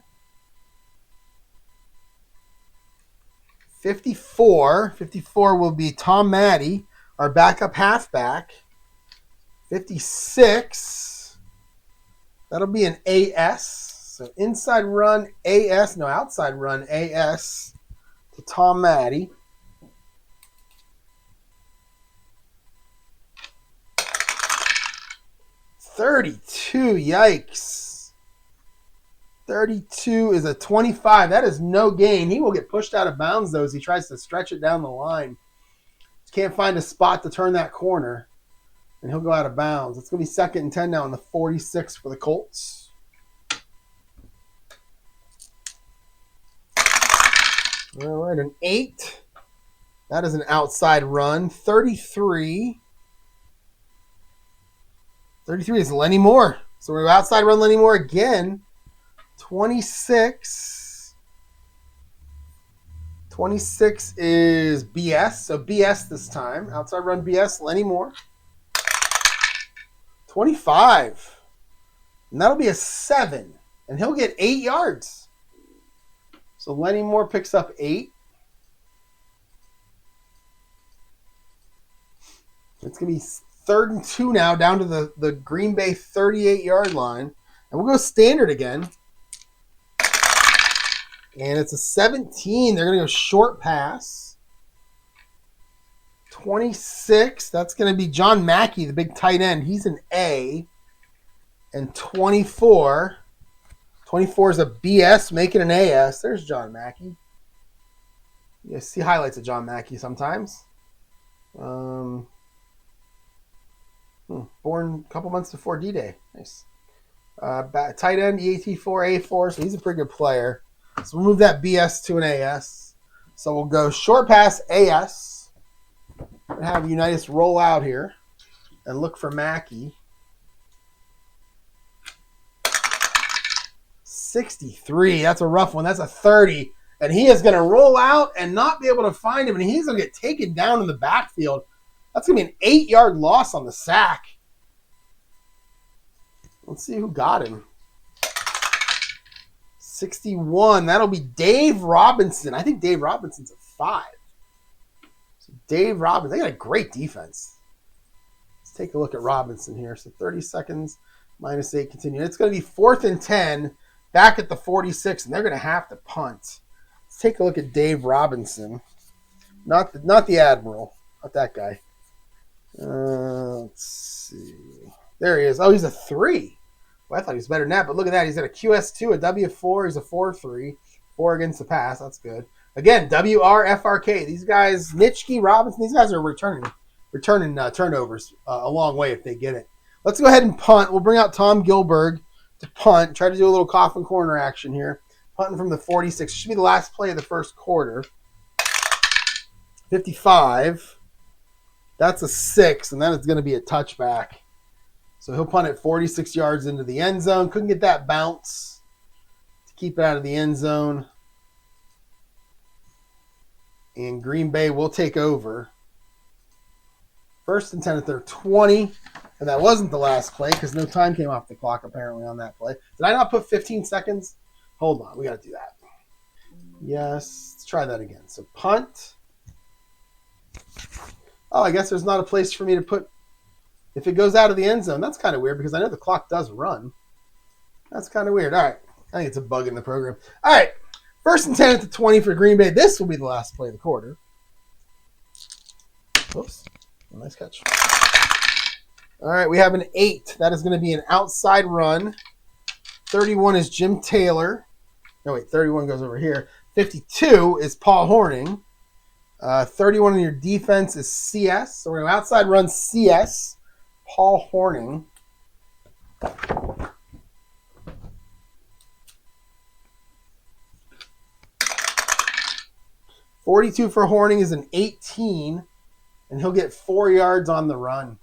A: 54 will be Tom Maddie, our backup halfback. 56, that'll be an AS. So inside run AS, no, outside run AS to Tom Maddie. 32, yikes. 32 is a 25. That is no gain. He will get pushed out of bounds, though, as he tries to stretch it down the line. Can't find a spot to turn that corner, and he'll go out of bounds. It's going to be 2nd and 10 now on the 46 for the Colts. All right, an 8. That is an outside run. 33. 33 is Lenny Moore. So we're outside run Lenny Moore again. 26. 26 is BS. So BS this time. Outside run BS, Lenny Moore. 25. And that'll be a 7. And he'll get 8 yards. So Lenny Moore picks up 8. It's going to be 3rd and 2 now, down to the Green Bay 38-yard line. And we'll go standard again. And it's a 17. They're going to go short pass. 26. That's going to be John Mackey, the big tight end. He's an A. And 24. 24 is a BS, making an AS. There's John Mackey. You see highlights of John Mackey sometimes. Born a couple months before D-Day. Nice. Tight end, EAT4, A4, so he's a pretty good player. So we'll move that BS to an AS. So we'll go short pass AS. And have Unitas roll out here and look for Mackey. 63. That's a rough one. That's a 30. And he is going to roll out and not be able to find him. And he's going to get taken down in the backfield. That's going to be an 8-yard loss on the sack. Let's see who got him. 61. That'll be Dave Robinson. I think Dave Robinson's a 5. So Dave Robinson. They got a great defense. Let's take a look at Robinson here. So 30 seconds, -8, continue. It's going to be 4th and 10, back at the 46, and they're going to have to punt. Let's take a look at Dave Robinson. Not the Admiral. Not that guy. Let's see. There he is. Oh, he's a 3. Well, I thought he was better than that, but look at that. He's got a QS2, a W4. He's a 4-3. 4 against the pass. That's good. Again, WRFRK. These guys, Nitschke, Robinson, these guys are returning turnovers a long way if they get it. Let's go ahead and punt. We'll bring out Tom Gilberg to punt. Try to do a little coffin corner action here. Punting from the 46. Should be the last play of the first quarter. 55. That's a 6, and then it's going to be a touchback. So he'll punt it 46 yards into the end zone. Couldn't get that bounce to keep it out of the end zone. And Green Bay will take over. 1st and 10 at their 20. And that wasn't the last play because no time came off the clock apparently on that play. Did I not put 15 seconds? Hold on. We got to do that. Yes. Let's try that again. So punt. Oh, I guess there's not a place for me to put if it goes out of the end zone. That's kind of weird because I know the clock does run. That's kind of weird. All right. I think it's a bug in the program. All right. 1st and 10 at the 20 for Green Bay. This will be the last play of the quarter. Whoops. Nice catch. All right. We have an 8. That is going to be an outside run. 31 is Jim Taylor. No, wait. 31 goes over here. 52 is Paul Hornung. 31 on your defense is CS. So we're going to outside run CS. Paul Hornung. .42 for Hornung is an 18, and he'll get 4 yards on the run.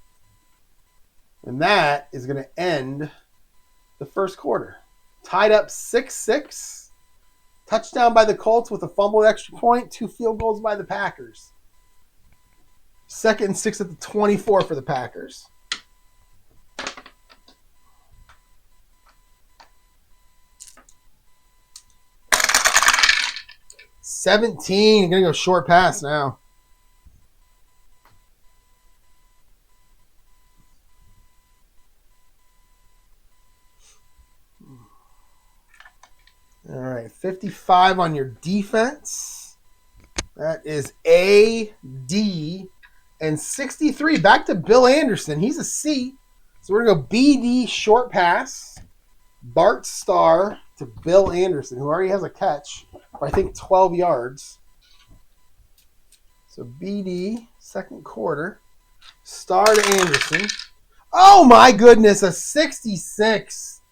A: And that is going to end the first quarter. Tied up 6-6. Touchdown by the Colts with a fumbled extra point. 2 field goals by the Packers. 2nd and 6 at the 24 for the Packers. $17. You're going to go short pass now. All right, 55 on your defense. That is A, D, and 63. Back to Bill Anderson. He's a C. So we're going to go BD short pass. Bart Starr to Bill Anderson, who already has a catch for, I think, 12 yards. So BD, second quarter. Starr to Anderson. Oh, my goodness, a 66.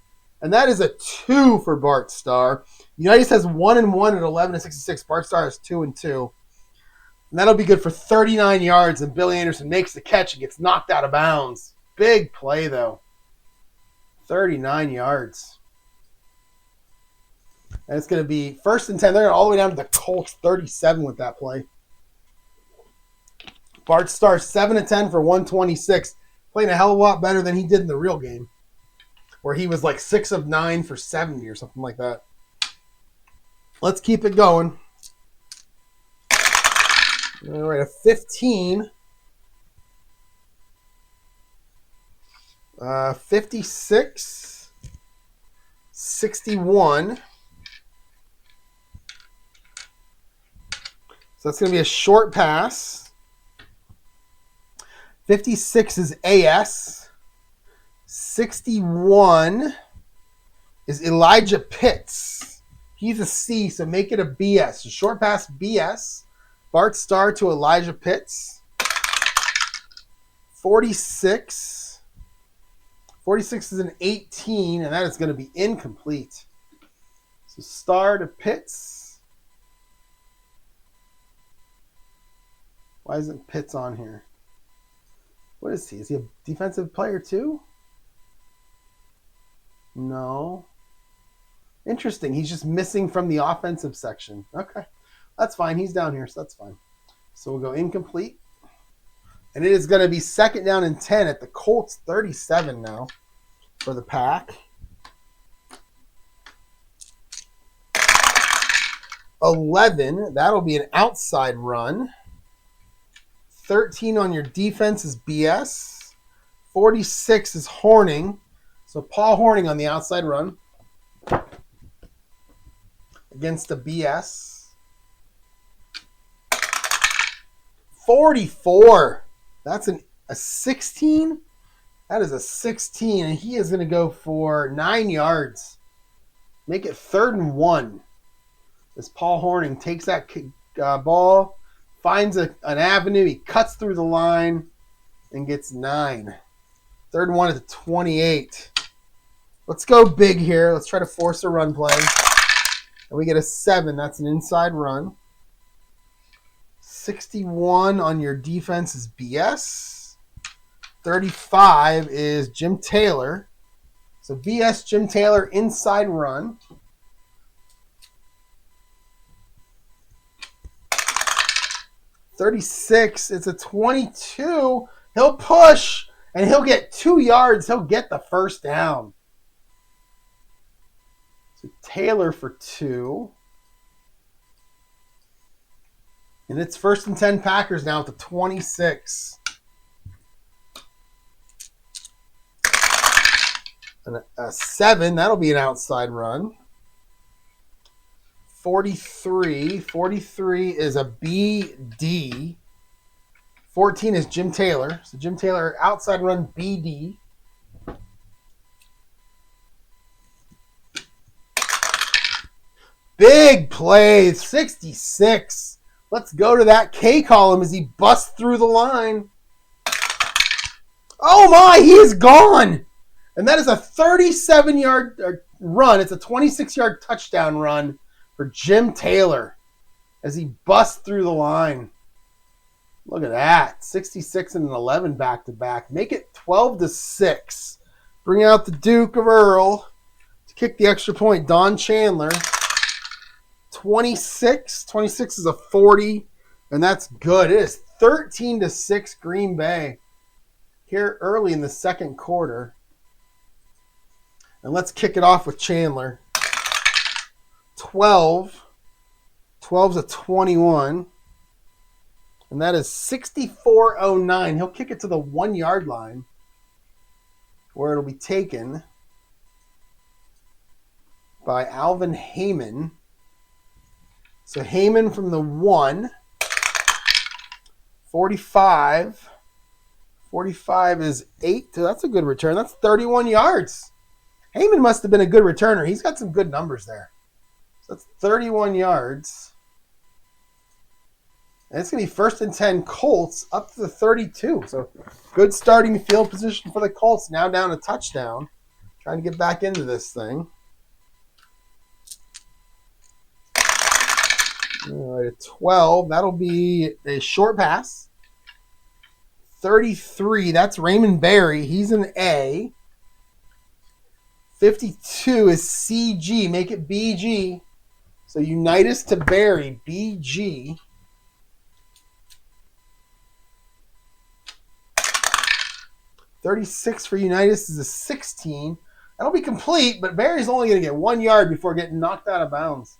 A: And that is a 2 for Bart Starr. Unitas has 1-1 at 11-66. Bart Starr has 2-2. And that'll be good for 39 yards. And Billy Anderson makes the catch and gets knocked out of bounds. Big play, though. 39 yards. And it's going to be 1st and 10. They're going all the way down to the Colts 37 with that play. Bart Starr 7-10 for 126. Playing a hell of a lot better than he did in the real game, where he was like 6 of 9 for 70 or something like that. Let's keep it going. All right, a 15. 56. 61. So that's going to be a short pass. 56 is AS. 61 is Elijah Pitts. He's a C, so make it a BS. A short pass BS. Bart Starr to Elijah Pitts. 46. 46 is an 18, and that is going to be incomplete. So Starr to Pitts. Why isn't Pitts on here? What is he? Is he a defensive player too? No. Interesting. He's just missing from the offensive section. Okay. That's fine. He's down here, so that's fine. So we'll go incomplete. And it is going to be 2nd down and 10 at the Colts 37 now for the pack. 11, that'll be an outside run. 13 on your defense is BS. 46 is Hornung. So Paul Hornung on the outside run against the BS. 44. That's a 16. That is a 16, and he is going to go for 9 yards. Make it 3rd and 1. As Paul Hornung takes that ball, finds an avenue, he cuts through the line, and gets 9. 3rd and 1 at the 28. Let's go big here. Let's try to force a run play. And we get a 7. That's an inside run. 61 on your defense is BS. 35 is Jim Taylor. So BS, Jim Taylor, inside run. $36, it's a 22. He'll push, and he'll get 2 yards. He'll get the first down. So Taylor for 2. And it's 1st and 10 Packers now at the 26. And a 7, that'll be an outside run. 43 is a BD. 14 is Jim Taylor. So Jim Taylor, outside run BD. Big play, 66. Let's go to that K column as he busts through the line. Oh my, he is gone. And that is a 37-yard run. It's a 26-yard touchdown run for Jim Taylor as he busts through the line. Look at that. 66 and an 11 back-to-back. Make it 12-6. Bring out the Duke of Earl to kick the extra point. Don Chandler. 26. 26 is a 40, and that's good. It is 13-6 Green Bay here early in the second quarter. And let's kick it off with Chandler. 12. 12's a 21. And that is 64.09. He'll kick it to the 1-yard line where it'll be taken by Alvin Heyman. So Heyman from the 1. 45. 45 is 8. So that's a good return. That's 31 yards. Heyman must have been a good returner. He's got some good numbers there. So that's 31 yards. And it's going to be 1st and 10 Colts up to the 32. So good starting field position for the Colts. Now down a touchdown. Trying to get back into this thing. All right, a 12. That'll be a short pass. 33. That's Raymond Berry. He's an A. 52 is CG. Make it BG. So Unitas to Berry. BG. 36 for Unitas is a 16. That'll be complete, but Berry's only going to get 1 yard before getting knocked out of bounds.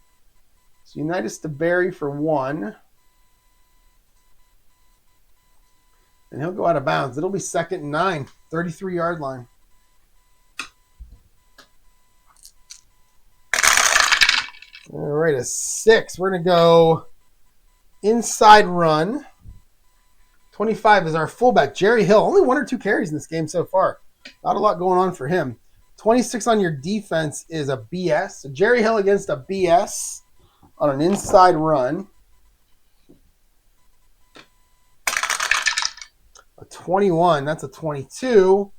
A: So Unitas to Berry for 1. And he'll go out of bounds. It'll be 2nd and 9. 33-yard line. All right, a 6. We're going to go inside run. 25 is our fullback, Jerry Hill. Only 1 or 2 carries in this game so far. Not a lot going on for him. 26 on your defense is a BS. So Jerry Hill against a BS on an inside run. A 21, that's a 22.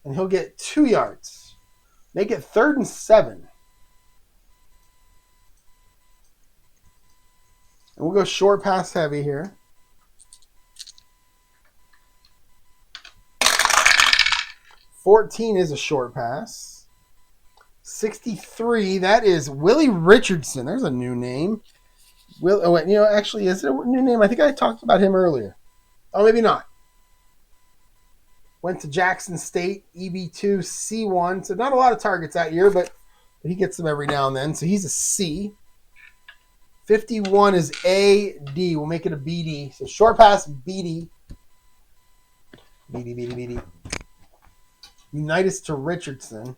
A: And he'll get 2 yards. Make it 3rd and 7. And we'll go short pass heavy here. 14 is a short pass. 63, that is Willie Richardson. There's a new name. Actually, is it a new name? I think I talked about him earlier. Oh, maybe not. Went to Jackson State, EB2, C1. So not a lot of targets that year, but he gets them every now and then. So he's a C. 51 is AD. We'll make it a BD. So short pass, BD. BD. Unitas to Richardson.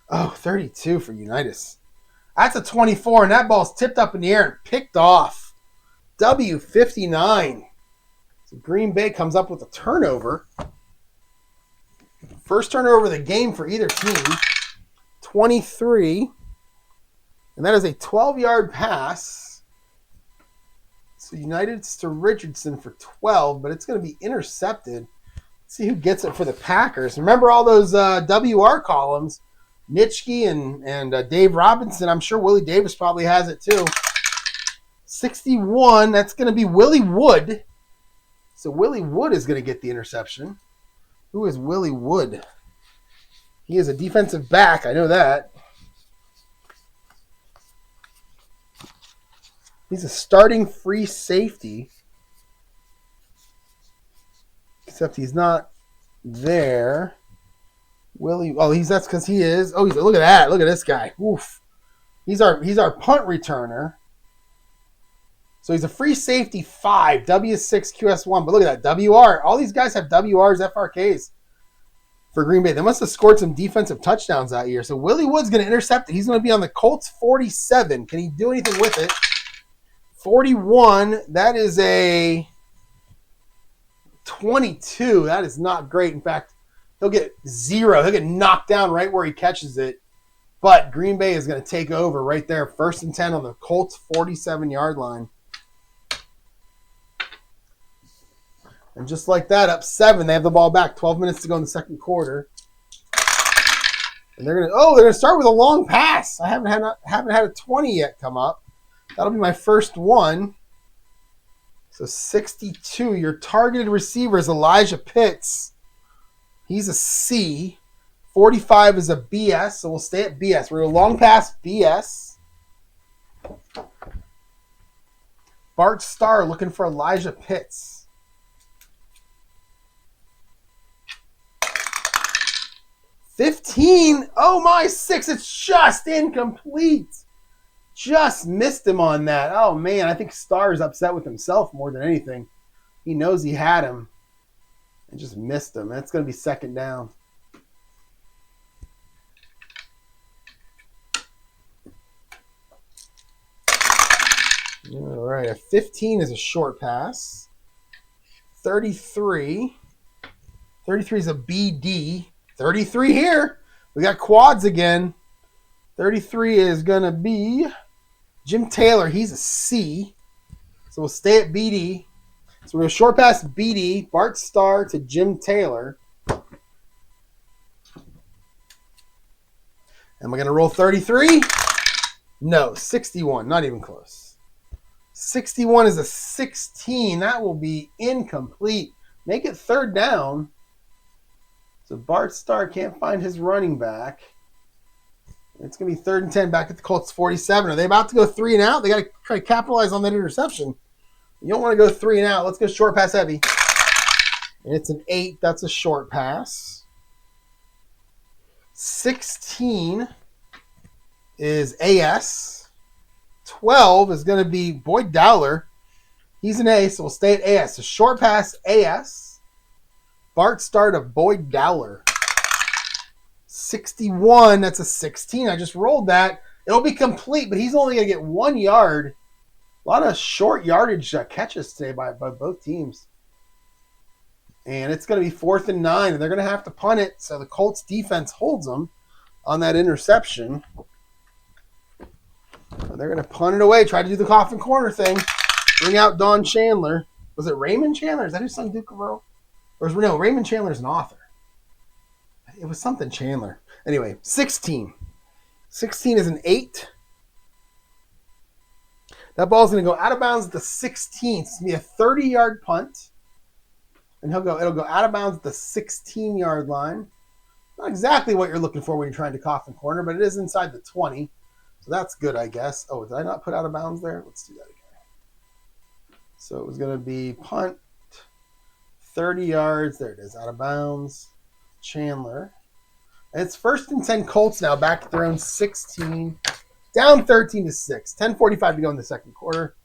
A: Oh, 32 for Unitas. That's a 24, and that ball's tipped up in the air and picked off. W59. So Green Bay comes up with a turnover. First turnover of the game for either team. 23. And that is a 12-yard pass. So United's to Richardson for 12, but it's going to be intercepted. Let's see who gets it for the Packers. Remember all those WR columns? Nitschke and Dave Robinson. I'm sure Willie Davis probably has it too. 61, that's going to be Willie Wood. So Willie Wood is going to get the interception. Who is Willie Wood? He is a defensive back. I know that. He's a starting free safety. Except he's not there. That's because he is. Oh, look at that. Look at this guy. Oof. He's our punt returner. So he's a free safety 5, W6, QS1. But look at that, WR. All these guys have WRs, FRKs for Green Bay. They must have scored some defensive touchdowns that year. So Willie Wood's going to intercept it. He's going to be on the Colts 47. Can he do anything with it? 41, that is a 22. That is not great. In fact, he'll get 0. He'll get knocked down right where he catches it. But Green Bay is going to take over right there. 1st and 10 on the Colts 47-yard line. And just like that, up 7, they have the ball back. 12 minutes to go in the second quarter. And they're gonna start with a long pass. I haven't had a 20 yet come up. That'll be my first one. So 62. Your targeted receiver is Elijah Pitts. He's a C. 45 is a BS, so we'll stay at BS. We're a long pass BS. Bart Starr looking for Elijah Pitts. 15. Oh my, 6. It's just incomplete. Just missed him on that. Oh man, I think Starr is upset with himself more than anything. He knows he had him and just missed him. That's going to be 2nd down. All right, a 15 is a short pass. 33. 33 is a BD. 33 here. We got quads again. 33 is going to be Jim Taylor. He's a C. So we'll stay at BD. So we're going to short pass BD. Bart Starr to Jim Taylor. Am I going to roll 33? No, 61. Not even close. 61 is a 16. That will be incomplete. Make it 3rd down. So Bart Starr can't find his running back. It's going to be 3rd and 10 back at the Colts 47. Are they about to go 3 and out? They got to try to capitalize on that interception. You don't want to go 3 and out. Let's go short pass heavy. And it's an 8. That's a short pass. 16 is AS. 12 is going to be Boyd Dowler. He's an A, so we'll stay at AS. So short pass AS. Bart Starr to Boyd Dowler. 61. That's a 16. I just rolled that. It'll be complete, but he's only going to get 1 yard. A lot of short yardage catches today by both teams. And it's going to be 4th and 9, and they're going to have to punt it, so the Colts defense holds them on that interception. And they're going to punt it away, try to do the coffin corner thing, bring out Don Chandler. Was it Raymond Chandler? Is that his son, Duke of Earl? Or no, Raymond Chandler's an author. It was something Chandler. Anyway, 16. 16 is an 8. That ball's going to go out of bounds at the 16th. It's going to be a 30-yard punt. And it'll go out of bounds at the 16-yard line. Not exactly what you're looking for when you're trying to coffin corner, but it is inside the 20. So that's good, I guess. Oh, did I not put out of bounds there? Let's do that again. So it was going to be punt, 30 yards. There it is, out of bounds. Chandler. And it's 1st and 10 Colts now, back at their own 16. Down 13-6. 10:45 to go in the second quarter.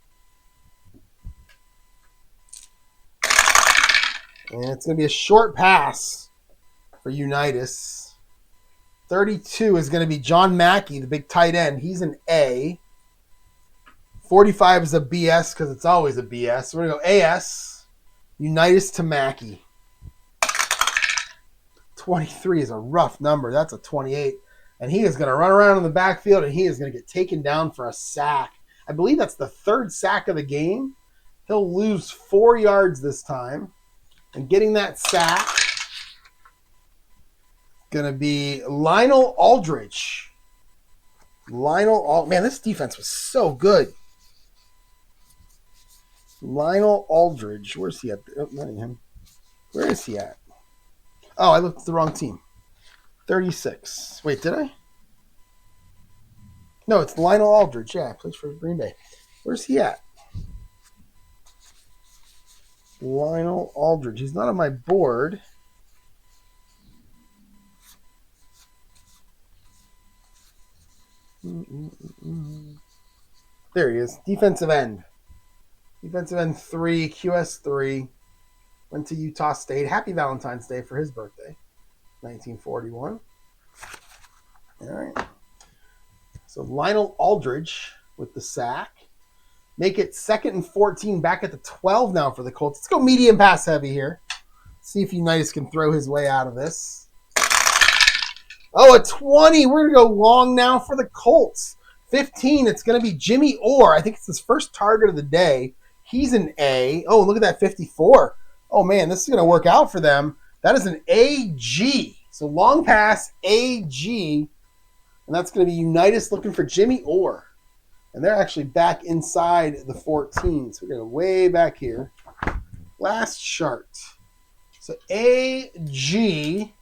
A: And it's going to be a short pass for Unitas. 32 is going to be John Mackey, the big tight end. He's an A. 45 is a BS because it's always a BS. We're going to go AS. Unitas to Mackey. 23 is a rough number. That's a 28. And he is going to run around in the backfield, and he is going to get taken down for a sack. I believe that's the 3rd sack of the game. He'll lose 4 yards this time. And getting that sack going to be Lionel Aldridge. Man, this defense was so good. Lionel Aldridge. Where's he at? Oh, not him. Where is he at? Oh, I looked at the wrong team. 36. Wait, did I? No, it's Lionel Aldridge. Yeah, plays for Green Bay. Where's he at? Lionel Aldridge. He's not on my board. There he is. Defensive end. Defensive end 3, QS3. Went to Utah State. Happy Valentine's Day for his birthday. 1941. All right. So Lionel Aldridge with the sack. Make it 2nd and 14, back at the 12 now for the Colts. Let's go medium pass heavy here. See if Unitas can throw his way out of this. Oh, a 20. We're going to go long now for the Colts. 15, it's going to be Jimmy Orr. I think it's his first target of the day. He's an A. Oh, look at that 54. Oh, man, this is going to work out for them. That is an AG. So long pass, AG. And that's going to be Unitas looking for Jimmy Orr. And they're actually back inside the 14. So we're going to way back here. Last chart. So AG.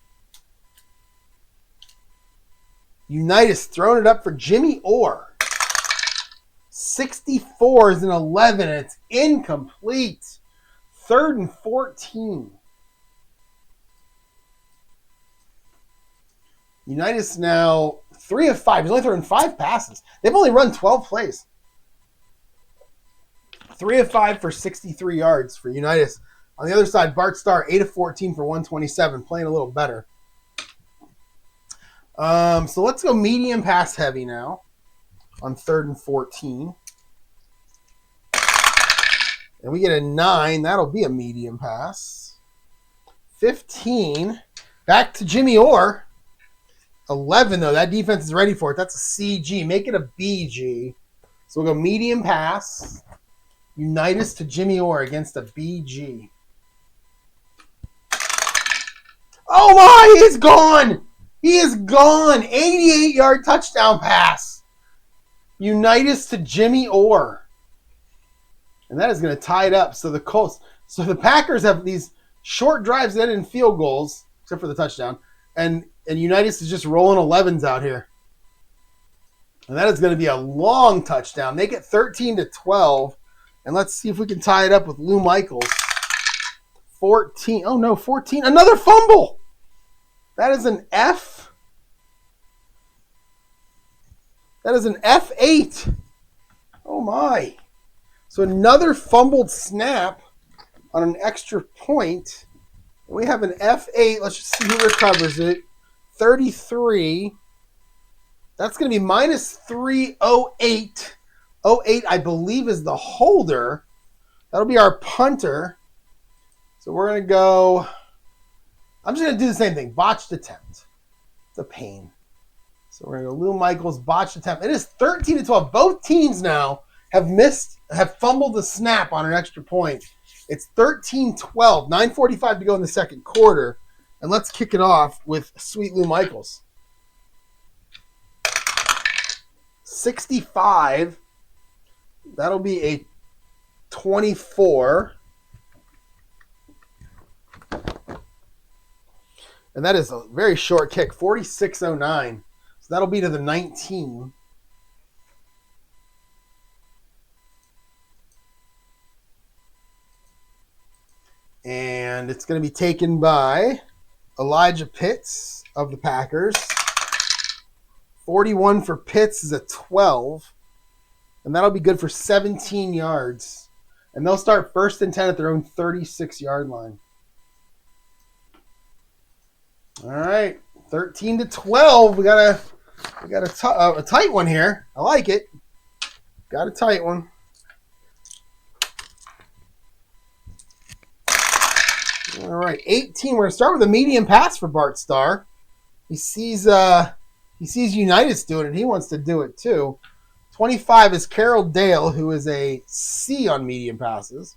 A: Unitas throwing it up for Jimmy Orr. 64 is an 11. And it's incomplete. 3rd and 14. Unitas now 3 of 5. He's only throwing 5 passes. They've only run 12 plays. 3 of 5 for 63 yards for Unitas. On the other side, Bart Starr, 8 of 14 for 127, playing a little better. So let's go medium pass heavy now on 3rd and 14. And we get a 9. That'll be a medium pass. 15. Back to Jimmy Orr. 11, though. That defense is ready for it. That's a CG. Make it a BG. So we'll go medium pass. Unitas to Jimmy Orr against a BG. Oh, my! He's gone! He is gone! 88-yard touchdown pass. Unitas to Jimmy Orr. And that is going to tie it up. So the Packers have these short drives that end in field goals, except for the touchdown. And Unitas is just rolling 11s out here. And that is going to be a long touchdown. They get 13-12. And let's see if we can tie it up with Lou Michaels. 14. Oh, no, 14. Another fumble. That is an F. That is an F8. Oh, my. So another fumbled snap on an extra point. We have an F8. Let's just see who recovers it. 33. That's going to be minus 308. 08, I believe, is the holder. That'll be our punter. So we're going to go. I'm just going to do the same thing. Botched attempt. It's a pain. So we're going to go Lou Michaels, botched attempt. It is 13-12. Both teams now have fumbled the snap on an extra point. It's 13-12. 9:45 to go in the second quarter. And let's kick it off with Sweet Lou Michaels. 65. That'll be a 24. And that is a very short kick, 46.09. So that'll be to the 19. And it's going to be taken by Elijah Pitts of the Packers. 41 for Pitts is a 12. And that'll be good for 17 yards. And they'll start 1st and 10 at their own 36-yard line. All right, 13-12. We got a tight one here. I like it. Got a tight one. All right, 18. We're gonna start with a medium pass for Bart Starr. He sees Unitas doing it. He wants to do it too. 25 is Carol Dale, who is a C on medium passes.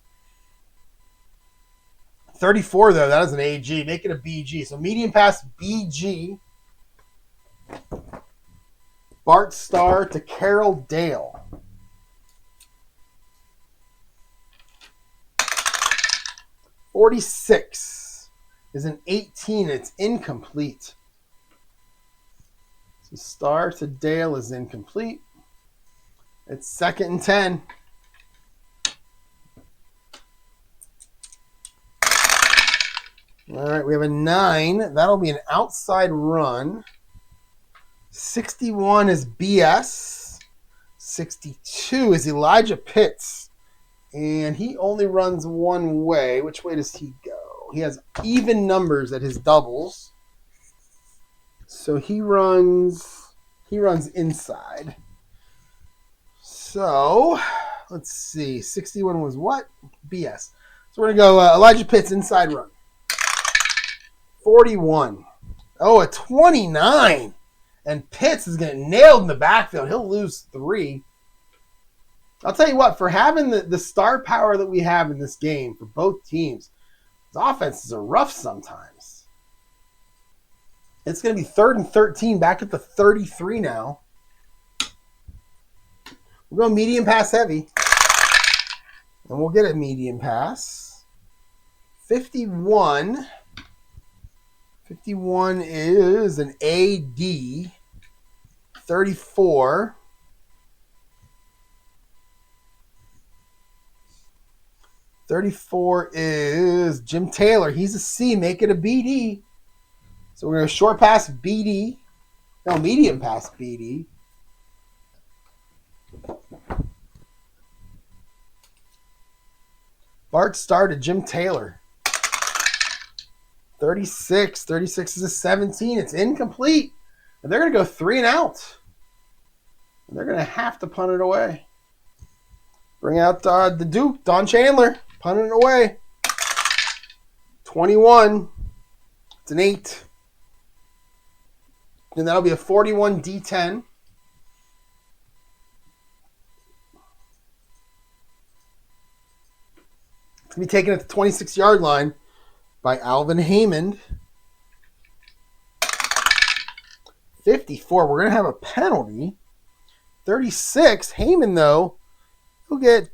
A: 34, though, that is an AG. Make it a BG. So medium pass, BG. Bart Starr to Carol Dale. .46 is an 18. It's incomplete. So Starr to Dale is incomplete. It's 2nd and 10. All right, we have a 9. That'll be an outside run. 61 is BS. 62 is Elijah Pitts. And he only runs one way. Which way does he go? He has even numbers at his doubles. So he runs inside. So, let's see. 61 was what? BS. So we're going to go Elijah Pitts inside run. 41. Oh, a 29. And Pitts is getting nailed in the backfield. He'll lose 3. I'll tell you what, for having the star power that we have in this game for both teams, the offenses are rough sometimes. It's going to be 3rd and 13, back at the 33 now. We're going medium pass heavy. And we'll get a medium pass. 51. 51 is an AD. 34. 34 is Jim Taylor. He's a C. Make it a BD. So we're going to short pass BD. No, medium pass BD. Bart Starr to Jim Taylor. 36. 36 is a 17. It's incomplete. And they're going to go 3 and out. And they're going to have to punt it away. Bring out the Duke, Don Chandler. Punting it away. 21. It's an 8. And that'll be a 41 D10. It's going to be taken at the 26-yard line by Alvin Haymond. 54. We're going to have a penalty. 36. Haymond, though, he'll get...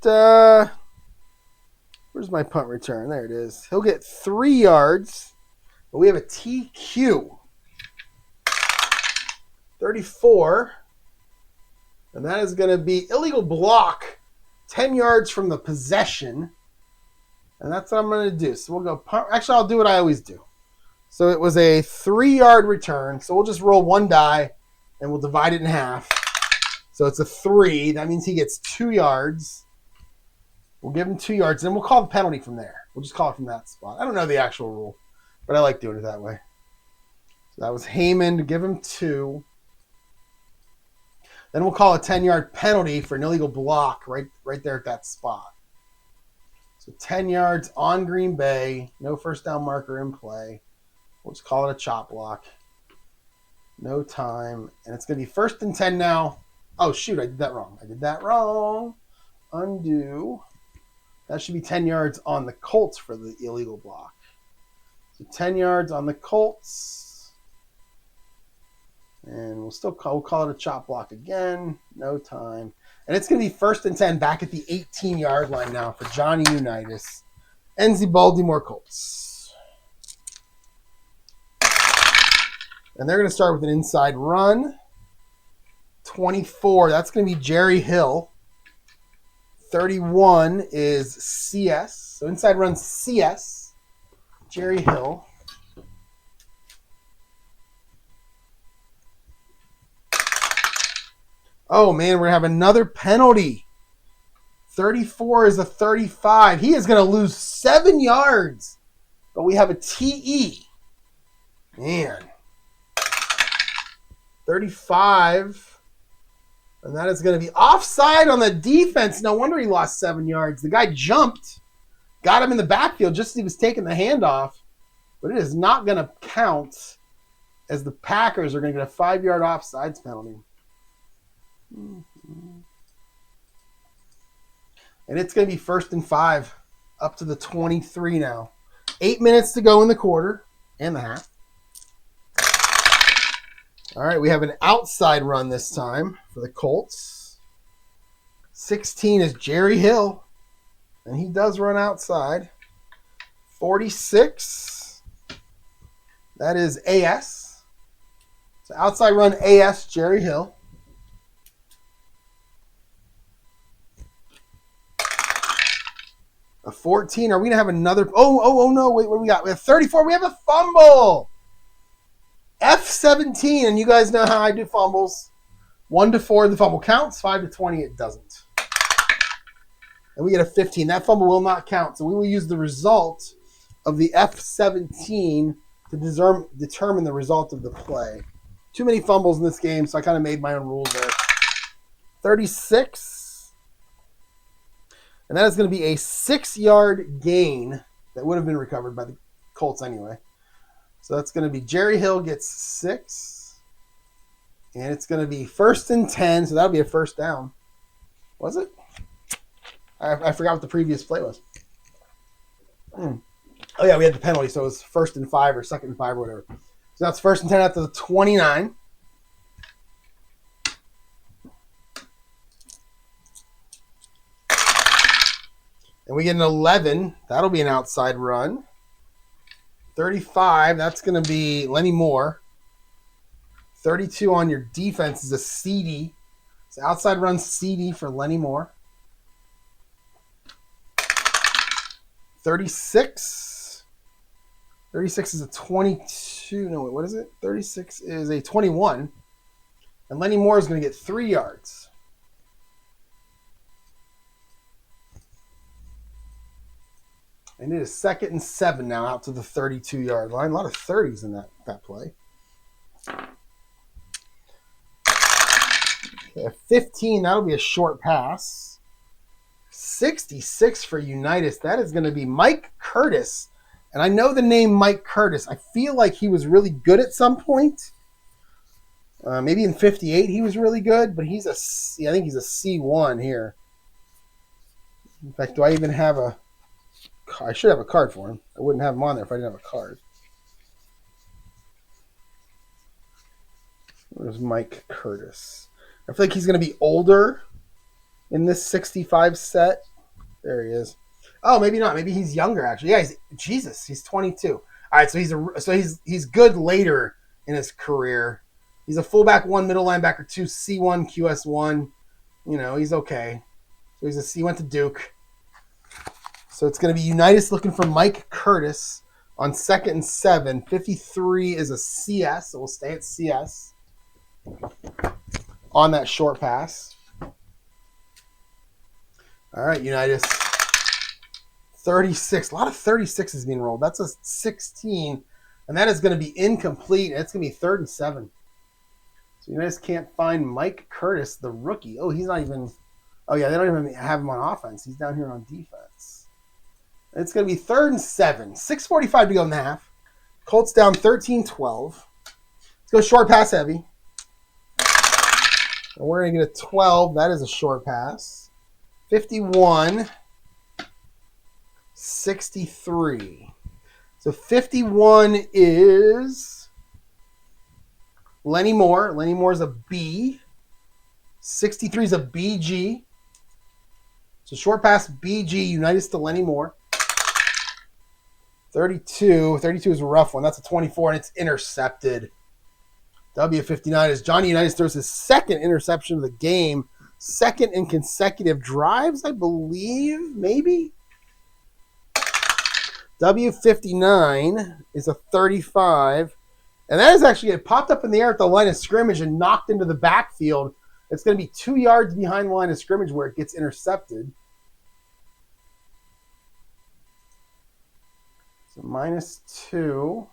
A: where's my punt return? There it is. He'll get 3 yards. But we have a TQ. 34. And that is going to be illegal block. 10 yards from the possession. And that's what I'm going to do. So we'll go punt. Actually, I'll do what I always do. So it was a 3-yard return. So we'll just roll one die. And we'll divide it in half. So it's a 3. That means he gets 2 yards. We'll give him 2 yards, and we'll call the penalty from there. We'll just call it from that spot. I don't know the actual rule, but I like doing it that way. So that was Heyman to give him 2. Then we'll call a 10-yard penalty for an illegal block right there at that spot. So 10 yards on Green Bay. No first down marker in play. We'll just call it a chop block. No time. And it's going to be 1st and 10 now. Oh, shoot. I did that wrong. Undo. That should be 10 yards on the Colts for the illegal block. So 10 yards on the Colts. And we'll call it a chop block again. No time. And it's going to be 1st and 10 back at the 18-yard line now for Johnny Unitas and the Baltimore Colts. And they're going to start with an inside run. 24, that's going to be Jerry Hill. 31 is CS. So inside run CS. Jerry Hill. Oh, man, we're going to have another penalty. 34 is a 35. He is going to lose 7 yards. But we have a TE. Man. 35. And that is going to be offside on the defense. No wonder he lost 7 yards. The guy jumped. Got him in the backfield just as he was taking the handoff. But it is not going to count as the Packers are going to get a 5-yard offsides penalty. And it's going to be 1st and 5 up to the 23 now. 8 minutes to go in the quarter and the half. All right, we have an outside run this time for the Colts. 16 is Jerry Hill, and he does run outside. 46, that is AS. So outside run AS, Jerry Hill. A 14. Are we going to have another? Oh, no. Wait, what do we got? We have 34. We have a fumble. F17. And you guys know how I do fumbles. 1 to 4, the fumble counts. 5 to 20, it doesn't. And we get a 15. That fumble will not count. So we will use the result of the F17 to determine the result of the play. Too many fumbles in this game, so I kind of made my own rules there. 36. And that is going to be a 6-yard gain that would have been recovered by the Colts anyway. So that's going to be Jerry Hill gets 6. And it's going to be 1st and 10. So that'll be a first down. Was it? I forgot what the previous play was. Oh, yeah, we had the penalty. So it was 1st and 5 or 2nd and 5 or whatever. So that's 1st and 10 at the 29. And we get an 11. That'll be an outside run. 35. That's going to be Lenny Moore. 32 on your defense is a CD. It's outside run CD for Lenny Moore. 36. 36 is a 22. No, wait, what is it? 36 is a 21. And Lenny Moore is going to get 3 yards. And it is 2nd and 7 now out to the 32-yard line. A lot of 30s in that play. Okay, 15, that'll be a short pass. 66 for Unitas. That is going to be Mike Curtis. And I know the name Mike Curtis. I feel like he was really good at some point. Maybe in 58 he was really good, but I think he's a C1 here. In fact, do I even have I should have a card for him. I wouldn't have him on there if I didn't have a card. Where's Mike Curtis? I feel like he's going to be older in this 65 set. There he is. Oh, maybe not. Maybe he's younger actually. Yeah, he's 22. All right, so he's good later in his career. He's a fullback 1, middle linebacker 2, C1, QS1. You know, he's okay. So he went to Duke. So it's going to be Unitas looking for Mike Curtis on 2nd and 7. 53 is a CS, so we'll stay at CS on that short pass. All right, Unitas. 36. A lot of 36 is being rolled. That's a 16. And that is going to be incomplete. It's going to be 3rd and 7. So you guys can't find Mike Curtis, the rookie. Oh, he's not even. Oh, yeah, they don't even have him on offense. He's down here on defense. It's going to be 3rd and 7. 6:45 to go in the half. Colts down 13-12. Let's go short pass heavy. And we're going to get a 12. That is a short pass. 51-63. So 51 is Lenny Moore. Lenny Moore is a B. 63 is a BG. So short pass BG, Unitas to Lenny Moore. 32. 32 is a rough one. That's a 24, and it's intercepted. W59 is Johnny Unitas throws his 2nd interception of the game. 2nd in consecutive drives, I believe, maybe. W59 is a 35. And that is actually, it popped up in the air at the line of scrimmage and knocked into the backfield. It's going to be 2 yards behind the line of scrimmage where it gets intercepted. So -2.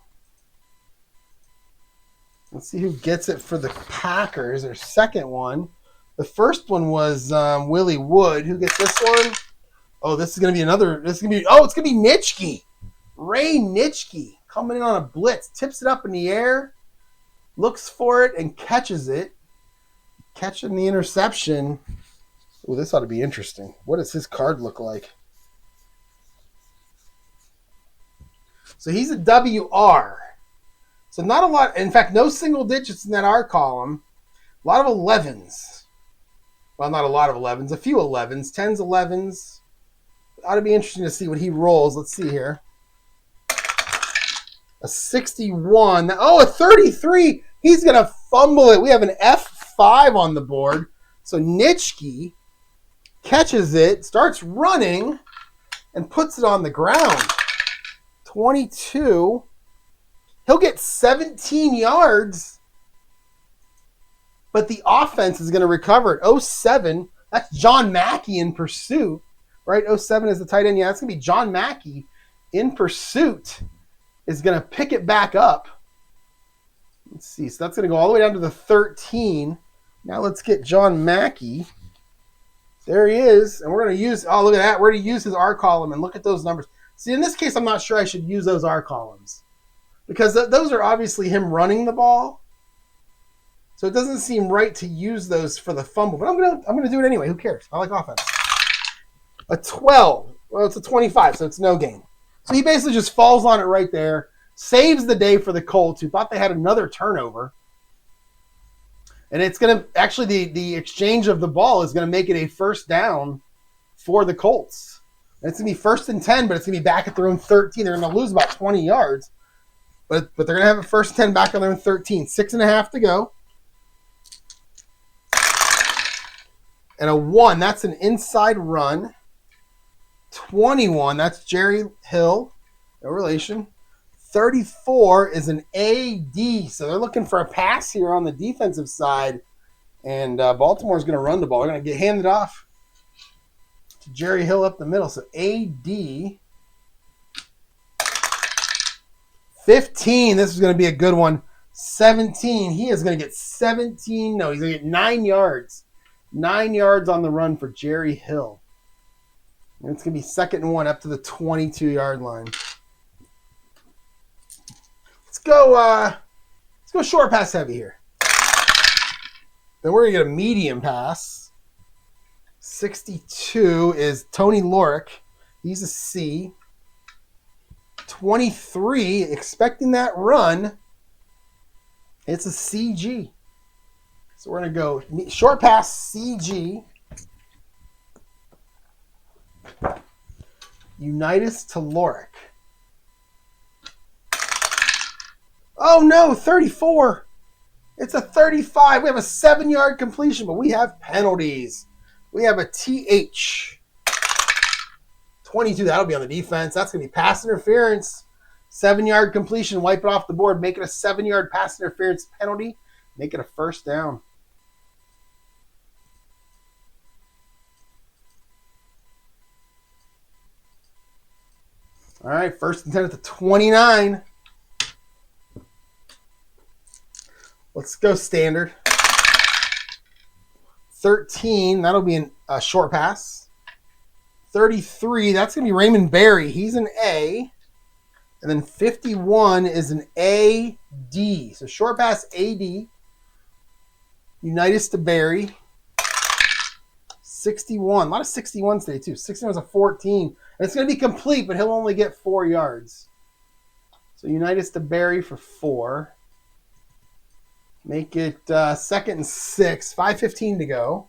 A: Let's see who gets it for the Packers, their 2nd one. The first one was Willie Wood. Who gets this one? Oh, this is going to be another. It's going to be Nitschke. Ray Nitschke coming in on a blitz. Tips it up in the air. Looks for it and catches it. Catching the interception. Oh, this ought to be interesting. What does his card look like? So he's a WR. So not a lot. In fact, no single digits in that R column. A lot of 11s. Well, not a lot of 11s. A few 11s. 10s, 11s. Ought to be interesting to see what he rolls. Let's see here. A 61. Oh, a 33. He's going to fumble it. We have an F5 on the board. So Nitschke catches it, starts running, and puts it on the ground. 22. He'll get 17 yards, but the offense is going to recover it. 07. That's John Mackey in pursuit, right? 07 is the tight end. Yeah, that's going to be John Mackey in pursuit. Is going to pick it back up. Let's see. So that's going to go all the way down to the 13. Now let's get John Mackey. There he is. And we're going to use, oh, look at that. We're going to use his R column and look at those numbers. See, in this case, I'm not sure I should use those R columns because those are obviously him running the ball. So it doesn't seem right to use those for the fumble, but I'm going to do it anyway. Who cares? I like offense. A 12. Well, it's a 25, so it's no gain. So he basically just falls on it right there, saves the day for the Colts, who thought they had another turnover. And it's going to, actually, the exchange of the ball is going to make it a first down for the Colts. And it's going to be 1st and 10, but it's going to be back at their own 13. They're going to lose about 20 yards. But they're going to have a 1st and 10 back on their own 13. 6.5 to go. And a 1, that's an inside run. 21, that's Jerry Hill. No relation. 34 is an AD. So they're looking for a pass here on the defensive side. And Baltimore's going to run the ball. They're going to get handed off to Jerry Hill up the middle. So AD 15. This is going to be a good one. 17. He is going to get 17. No, he's going to get 9 yards. 9 yards on the run for Jerry Hill. And it's going to be 2nd and 1 up to the 22-yard line. Let's go short pass heavy here. Then we're going to get a medium pass. 62 is Tony Lorick. He's a C. 23, expecting that run. It's a CG. So we're going to go short pass CG. Unitas to Lorick. Oh no, 34. It's a 35. We have a 7-yard completion, but we have penalties. We have a TH. 22, that'll be on the defense. That's going to be pass interference. 7-yard completion, wipe it off the board, make it a 7-yard pass interference penalty, make it a first down. All right, 1st and 10 at the 29. Let's go standard. 13, that'll be a short pass. 33, that's going to be Raymond Berry. He's an A. And then 51 is an AD. So short pass AD. Unitas to Berry. 61. A lot of 61s today, too. 61 is a 14. And it's going to be complete, but he'll only get 4 yards. So Unitas to Berry for 4. Make it 2nd and 6. 5:15 to go.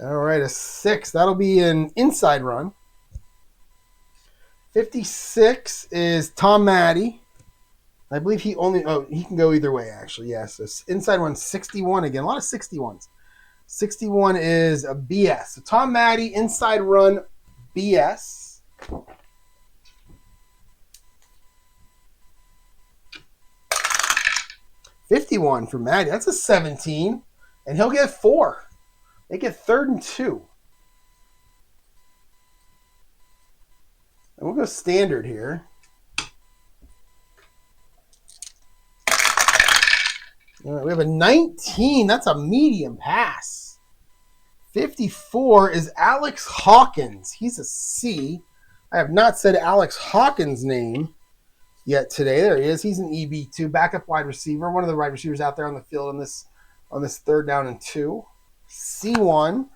A: All right, a 6. That'll be an inside run. 56 is Tom Mackey. I believe he can go either way, actually. Yes, this inside run 61 again. A lot of 61s. 61 is a BS. So Tom Mackey, inside run BS. $51 for Mackey. That's a 17. And he'll get 4. They get 3rd and 2. And we'll go standard here. All right, we have a 19. That's a medium pass. 54 is Alex Hawkins. He's a C. I have not said Alex Hawkins' name yet today. There he is. He's an EB2, backup wide receiver. One of the wide receivers out there on the field on this 3rd down and 2. C1.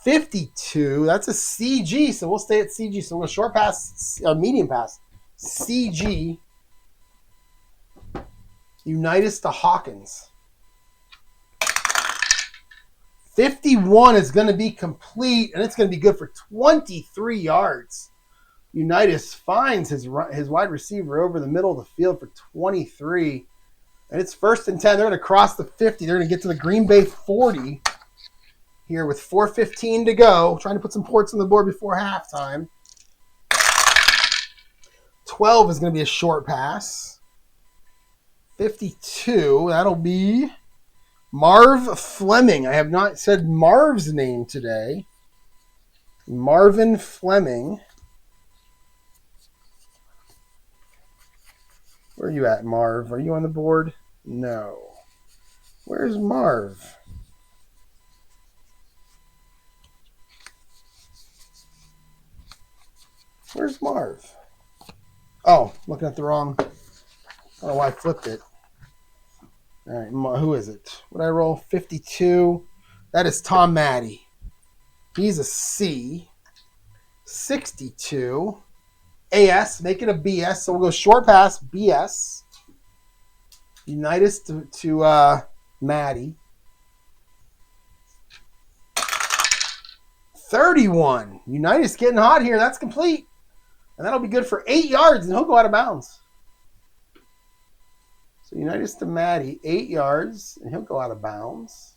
A: 52. That's a CG, so we'll stay at CG. So we'll go short pass, medium pass. CG. Unitas to Hawkins. 51 is going to be complete, and it's going to be good for 23 yards. Unitas finds his wide receiver over the middle of the field for 23. And it's 1st and 10. They're going to cross the 50. They're going to get to the Green Bay 40 here with 4:15 to go. Trying to put some points on the board before halftime. 12 is going to be a short pass. 52, that'll be Marv Fleming. I have not said Marv's name today. Marvin Fleming. Where are you at, Marv? Are you on the board? No. Where's Marv? Where's Marv? Oh, looking at the wrong. I don't know why I flipped it. All right, who is it? What did I roll? 52. That is Tom Mackey. He's a C. 62. AS, make it a BS. So we'll go short pass, BS. Unitas to Mackey. 31. Unitas getting hot here. That's complete. And that'll be good for 8 yards, and he'll go out of bounds. So Unitas to Mackey, 8 yards, and he'll go out of bounds.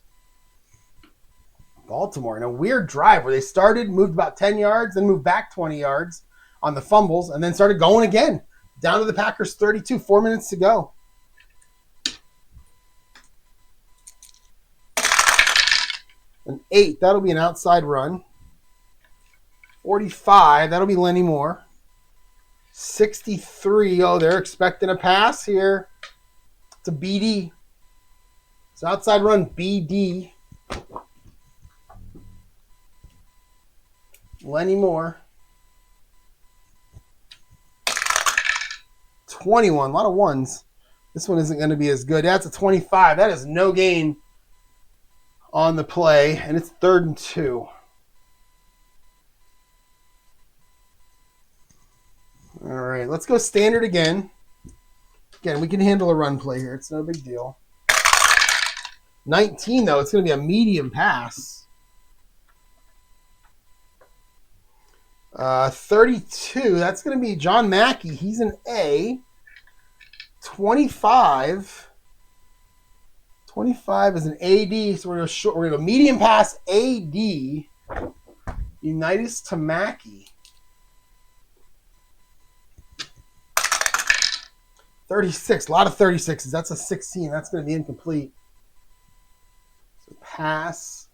A: Baltimore in a weird drive where they started, moved about 10 yards, then moved back 20 yards on the fumbles, and then started going again. Down to the Packers 32, 4 minutes to go. An 8, that'll be an outside run. 45, that'll be Lenny Moore. 63, oh, they're expecting a pass here. It's a BD. It's outside run, BD. Lenny Moore. 21, a lot of ones. This one isn't going to be as good. That's a 25. That is no gain on the play, and it's 3rd and 2. All right, let's go standard again. Again, we can handle a run play here. It's no big deal. 19, though, it's going to be a medium pass. 32, that's going to be John Mackey. He's an A. 25 is an AD, so we're going to go medium pass AD. Unitas to Mackey. 36, a lot of 36s. That's a 16. That's going to be incomplete. So pass,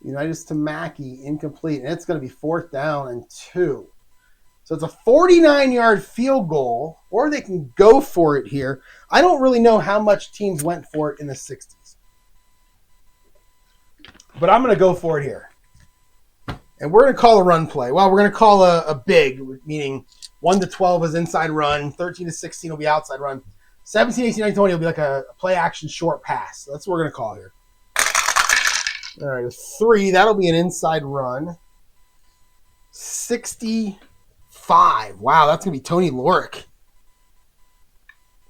A: Unitas to Mackey, incomplete. And it's going to be 4th down and 2. So it's a 49-yard field goal, or they can go for it here. I don't really know how much teams went for it in the 60s. But I'm going to go for it here. And we're going to call a run play. Well, we're going to call a big, meaning 1 to 12 is inside run, 13 to 16 will be outside run, 17, 18, 19, 20 will be like a play-action short pass. So that's what we're going to call here. All right, 3, that'll be an inside run. 65. Wow, that's going to be Tony Lorick.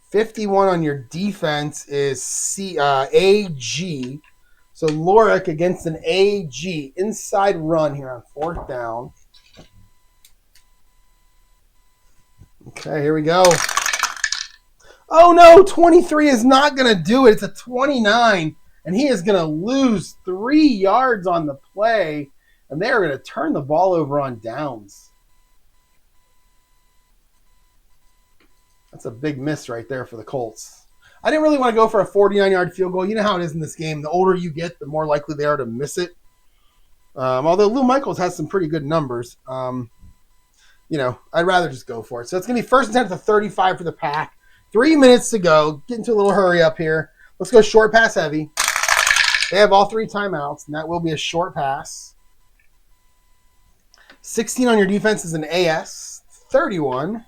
A: 51 on your defense is AG. So Lorick against an AG. Inside run here on 4th down. Okay, here we go. Oh, no, 23 is not going to do it. It's a 29, and he is going to lose 3 yards on the play, and they're going to turn the ball over on downs. That's a big miss right there for the Colts. I didn't really want to go for a 49-yard field goal. You know how it is in this game. The older you get, the more likely they are to miss it. Although Lou Michaels has some pretty good numbers. I'd rather just go for it. So it's going to be 1st and 10 at the 35 for the Pack. 3 minutes to go. Get into a little hurry up here. Let's go short pass heavy. They have all 3 timeouts, and that will be a short pass. 16 on your defense is an AS. 31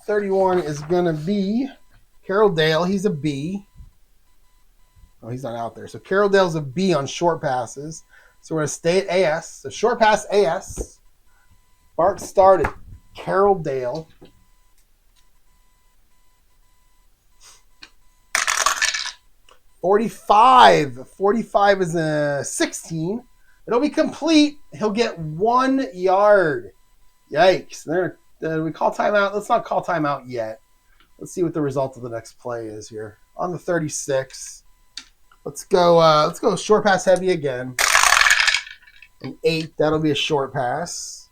A: is going to be Carroll Dale. He's a B. Oh, he's not out there. So Carroll Dale's a B on short passes. So we're going to stay at AS. So short pass AS. Bart started Carroll Dale. 45 is a 16. It'll be complete. He'll get 1 yard. Yikes. We call timeout. Let's not call timeout yet. Let's see what the result of the next play is here. On the 36. Let's go short pass heavy again. An 8. That'll be a short pass.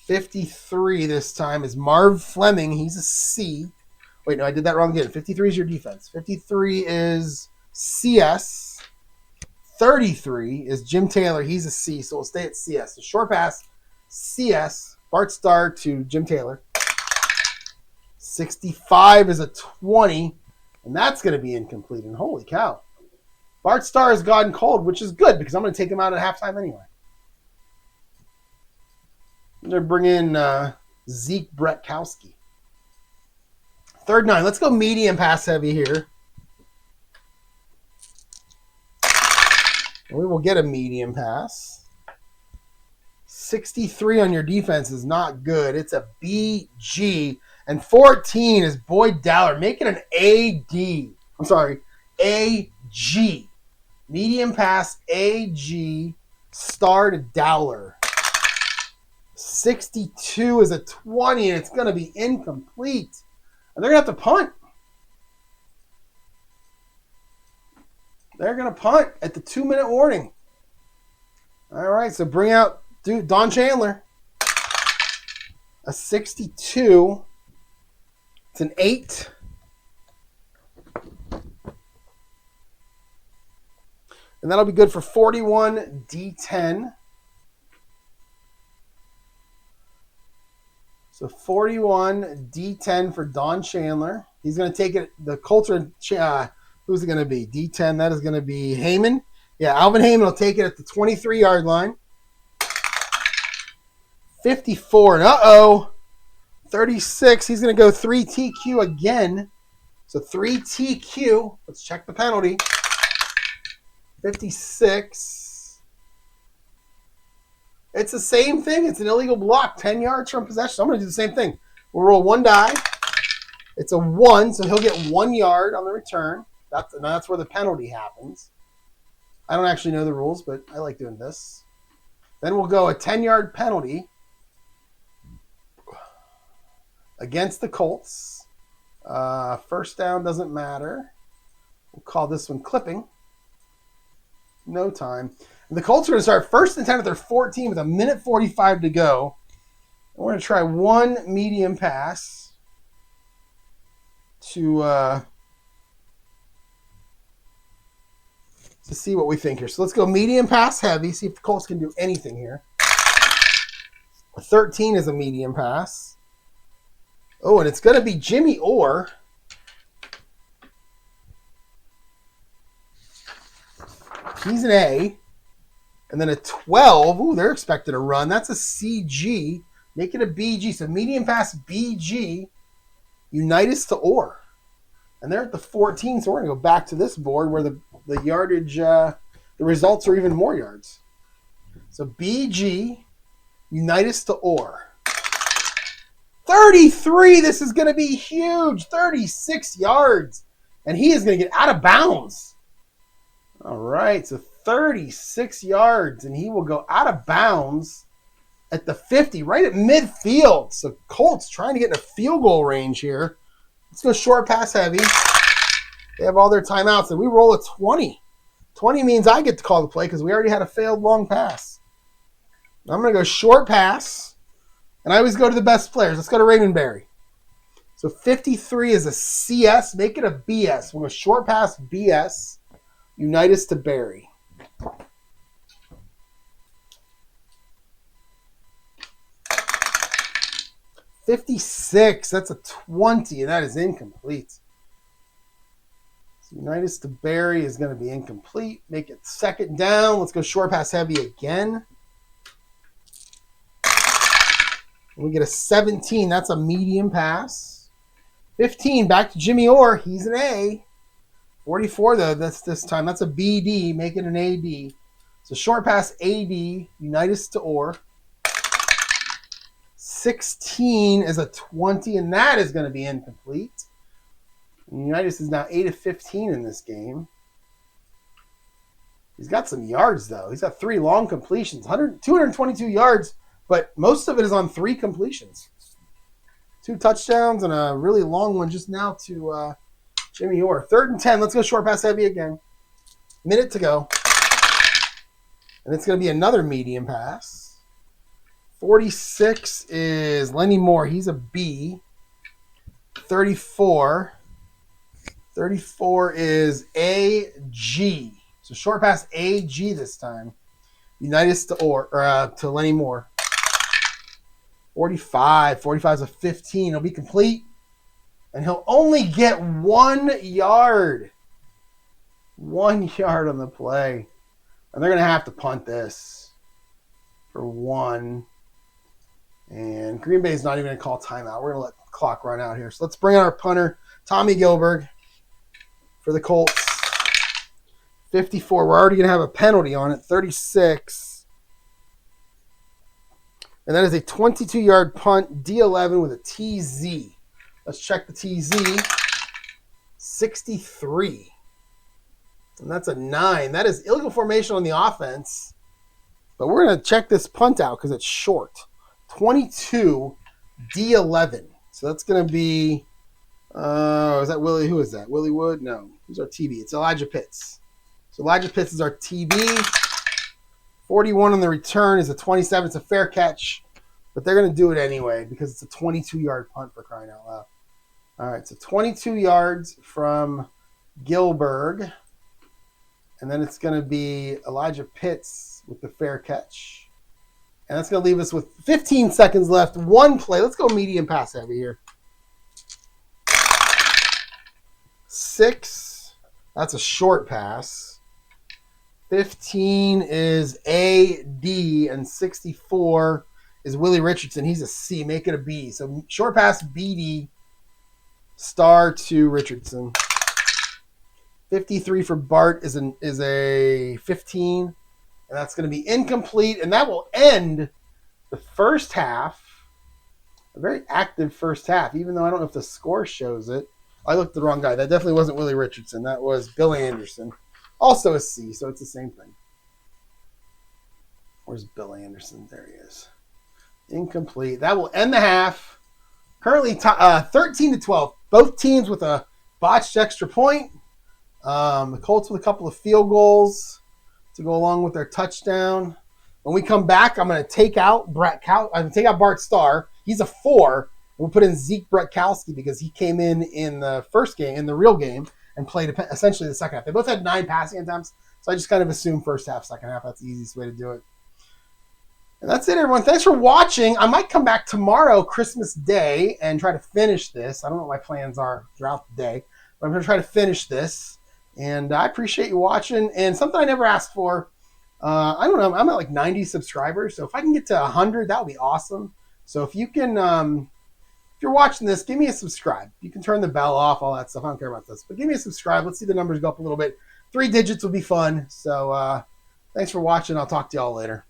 A: 53 this time is Marv Fleming. He's a C. Wait, no, I did that wrong again. 53 is your defense. 53 is CS. 33 is Jim Taylor. He's a C, so we'll stay at CS. So short pass, CS. Bart Starr to Jim Taylor. 65 is a 20, and that's going to be incomplete. And holy cow. Bart Starr has gotten cold, which is good because I'm going to take him out at halftime anyway. I'm going to bring in Zeke Bretkowski. 3rd 9. Let's go medium pass heavy here. We will get a medium pass. 63 on your defense is not good. It's a BG. And 14 is Boyd Dowler. Make it an AD. I'm sorry, AG. Medium pass, AG. Starr to Dowler. 62 is a 20, and it's going to be incomplete. And they're going to have to punt. They're going to punt at the 2-minute warning. All right, so bring out Don Chandler. A 62. It's an 8. And that'll be good for 41 D10. So 41 D10 for Don Chandler. He's going to take it. The Colts are, who's it going to be? D10, that is going to be Heyman. Yeah, Alvin Heyman will take it at the 23-yard line. 54, and 36. He's going to go 3 TQ again. So 3 TQ. Let's check the penalty. 56. It's the same thing. It's an illegal block. 10 yards from possession. So I'm going to do the same thing. We'll roll 1 die. It's a 1, so he'll get 1 yard on the return. That's where the penalty happens. I don't actually know the rules, but I like doing this. Then we'll go a 10-yard penalty against the Colts. 1st down doesn't matter. We'll call this one clipping. No time. And the Colts are going to start 1st and 10 at their 14 with 1:45 to go. And we're going to try 1 medium pass to see what we think here. So let's go medium pass heavy, see if the Colts can do anything here. A 13 is a medium pass. Oh, and it's going to be Jimmy Orr. He's an A. And then a 12. Ooh, they're expecting a run. That's a CG. Make it a BG. So medium pass BG. Unitas to Orr. And they're at the 14. So we're going to go back to this board where the yardage, the results are even more yards. So BG, Unitas to Orr. 33. This is going to be huge. 36 yards. And he is going to get out of bounds. All right. So 36 yards. And he will go out of bounds at the 50, right at midfield. So Colts trying to get in a field goal range here. Let's go short pass heavy. They have all their timeouts. And we roll a 20. 20 means I get to call the play because we already had a failed long pass. I'm going to go short pass. And I always go to the best players. Let's go to Raymond Berry. So 53 is a CS. Make it a BS. We'll go short pass BS. Unitas to Berry. $56. That's a 20, and that is incomplete. So Unitas to Berry is going to be incomplete. Make it second down. Let's go short pass heavy again. We get a 17. That's a medium pass. 15. Back to Jimmy Orr. He's an A. 44, though. That's this time. That's a BD. Make it an AD. So short pass AD. Unitas to Orr. 16 is a 20, and that is going to be incomplete. Unitas is now 8 of 15 in this game. He's got some yards, though. He's got 3 long completions, 222 yards, but most of it is on 3 completions. 2 touchdowns and a really long one just now to Jimmy Orr. 3rd and 10. Let's go short pass heavy again. Minute to go. And it's going to be another medium pass. 46 is Lenny Moore. He's a B. 34. 34 is AG. So short pass AG this time. Unitas to Lenny Moore. 45. 45 is a 15. He'll be complete. And he'll only get 1 yard. 1 yard on the play. And they're going to have to punt this for 1. And Green Bay is not even going to call timeout. We're going to let the clock run out here. So let's bring out our punter, Tommy Gilberg, for the Colts. 54. We're already going to have a penalty on it. 36. And that is a 22-yard punt, D11 with a TZ. Let's check the TZ. 63. And that's a 9. That is illegal formation on the offense. But we're going to check this punt out because it's short. 22, D11. So that's going to be, is that Willie? Who is that? Willie Wood? No. Who's our TB? It's Elijah Pitts. So Elijah Pitts is our TB. 41 on the return is a 27. It's a fair catch. But they're going to do it anyway because it's a 22-yard punt for crying out loud. All right, so 22 yards from Gilberg. And then it's going to be Elijah Pitts with the fair catch. And that's going to leave us with 15 seconds left. 1 play. Let's go medium pass heavy here. 6. That's a short pass. 15 is AD. And 64 is Willie Richardson. He's a C. Make it a B. So short pass BD. Starr to Richardson. 53 for Bart is a 15. And that's going to be incomplete. And that will end the first half. A very active first half, even though I don't know if the score shows it. I looked at the wrong guy. That definitely wasn't Willie Richardson. That was Bill Anderson. Also a C, so it's the same thing. Where's Bill Anderson? There he is. Incomplete. That will end the half. Currently 13-12. Both teams with a botched extra point. The Colts with a couple of field goals to go along with their touchdown. When we come back, I'm going to take out Bart Starr. He's a 4. We'll put in Zeke Bretkowski because he came in the first game, in the real game, and played essentially the second half. They both had 9 passing attempts, so I just kind of assume first half, second half. That's the easiest way to do it. And that's it, everyone. Thanks for watching. I might come back tomorrow, Christmas Day, and try to finish this. I don't know what my plans are throughout the day, but I'm going to try to finish this. And I appreciate you watching. And something I never asked for, I don't know, I'm at like 90 subscribers. So if I can get to 100, that would be awesome. So if you can, if you're watching this, give me a subscribe. You can turn the bell off, all that stuff. I don't care about this. But give me a subscribe. Let's see the numbers go up a little bit. 3 digits would be fun. So thanks for watching. I'll talk to y'all later.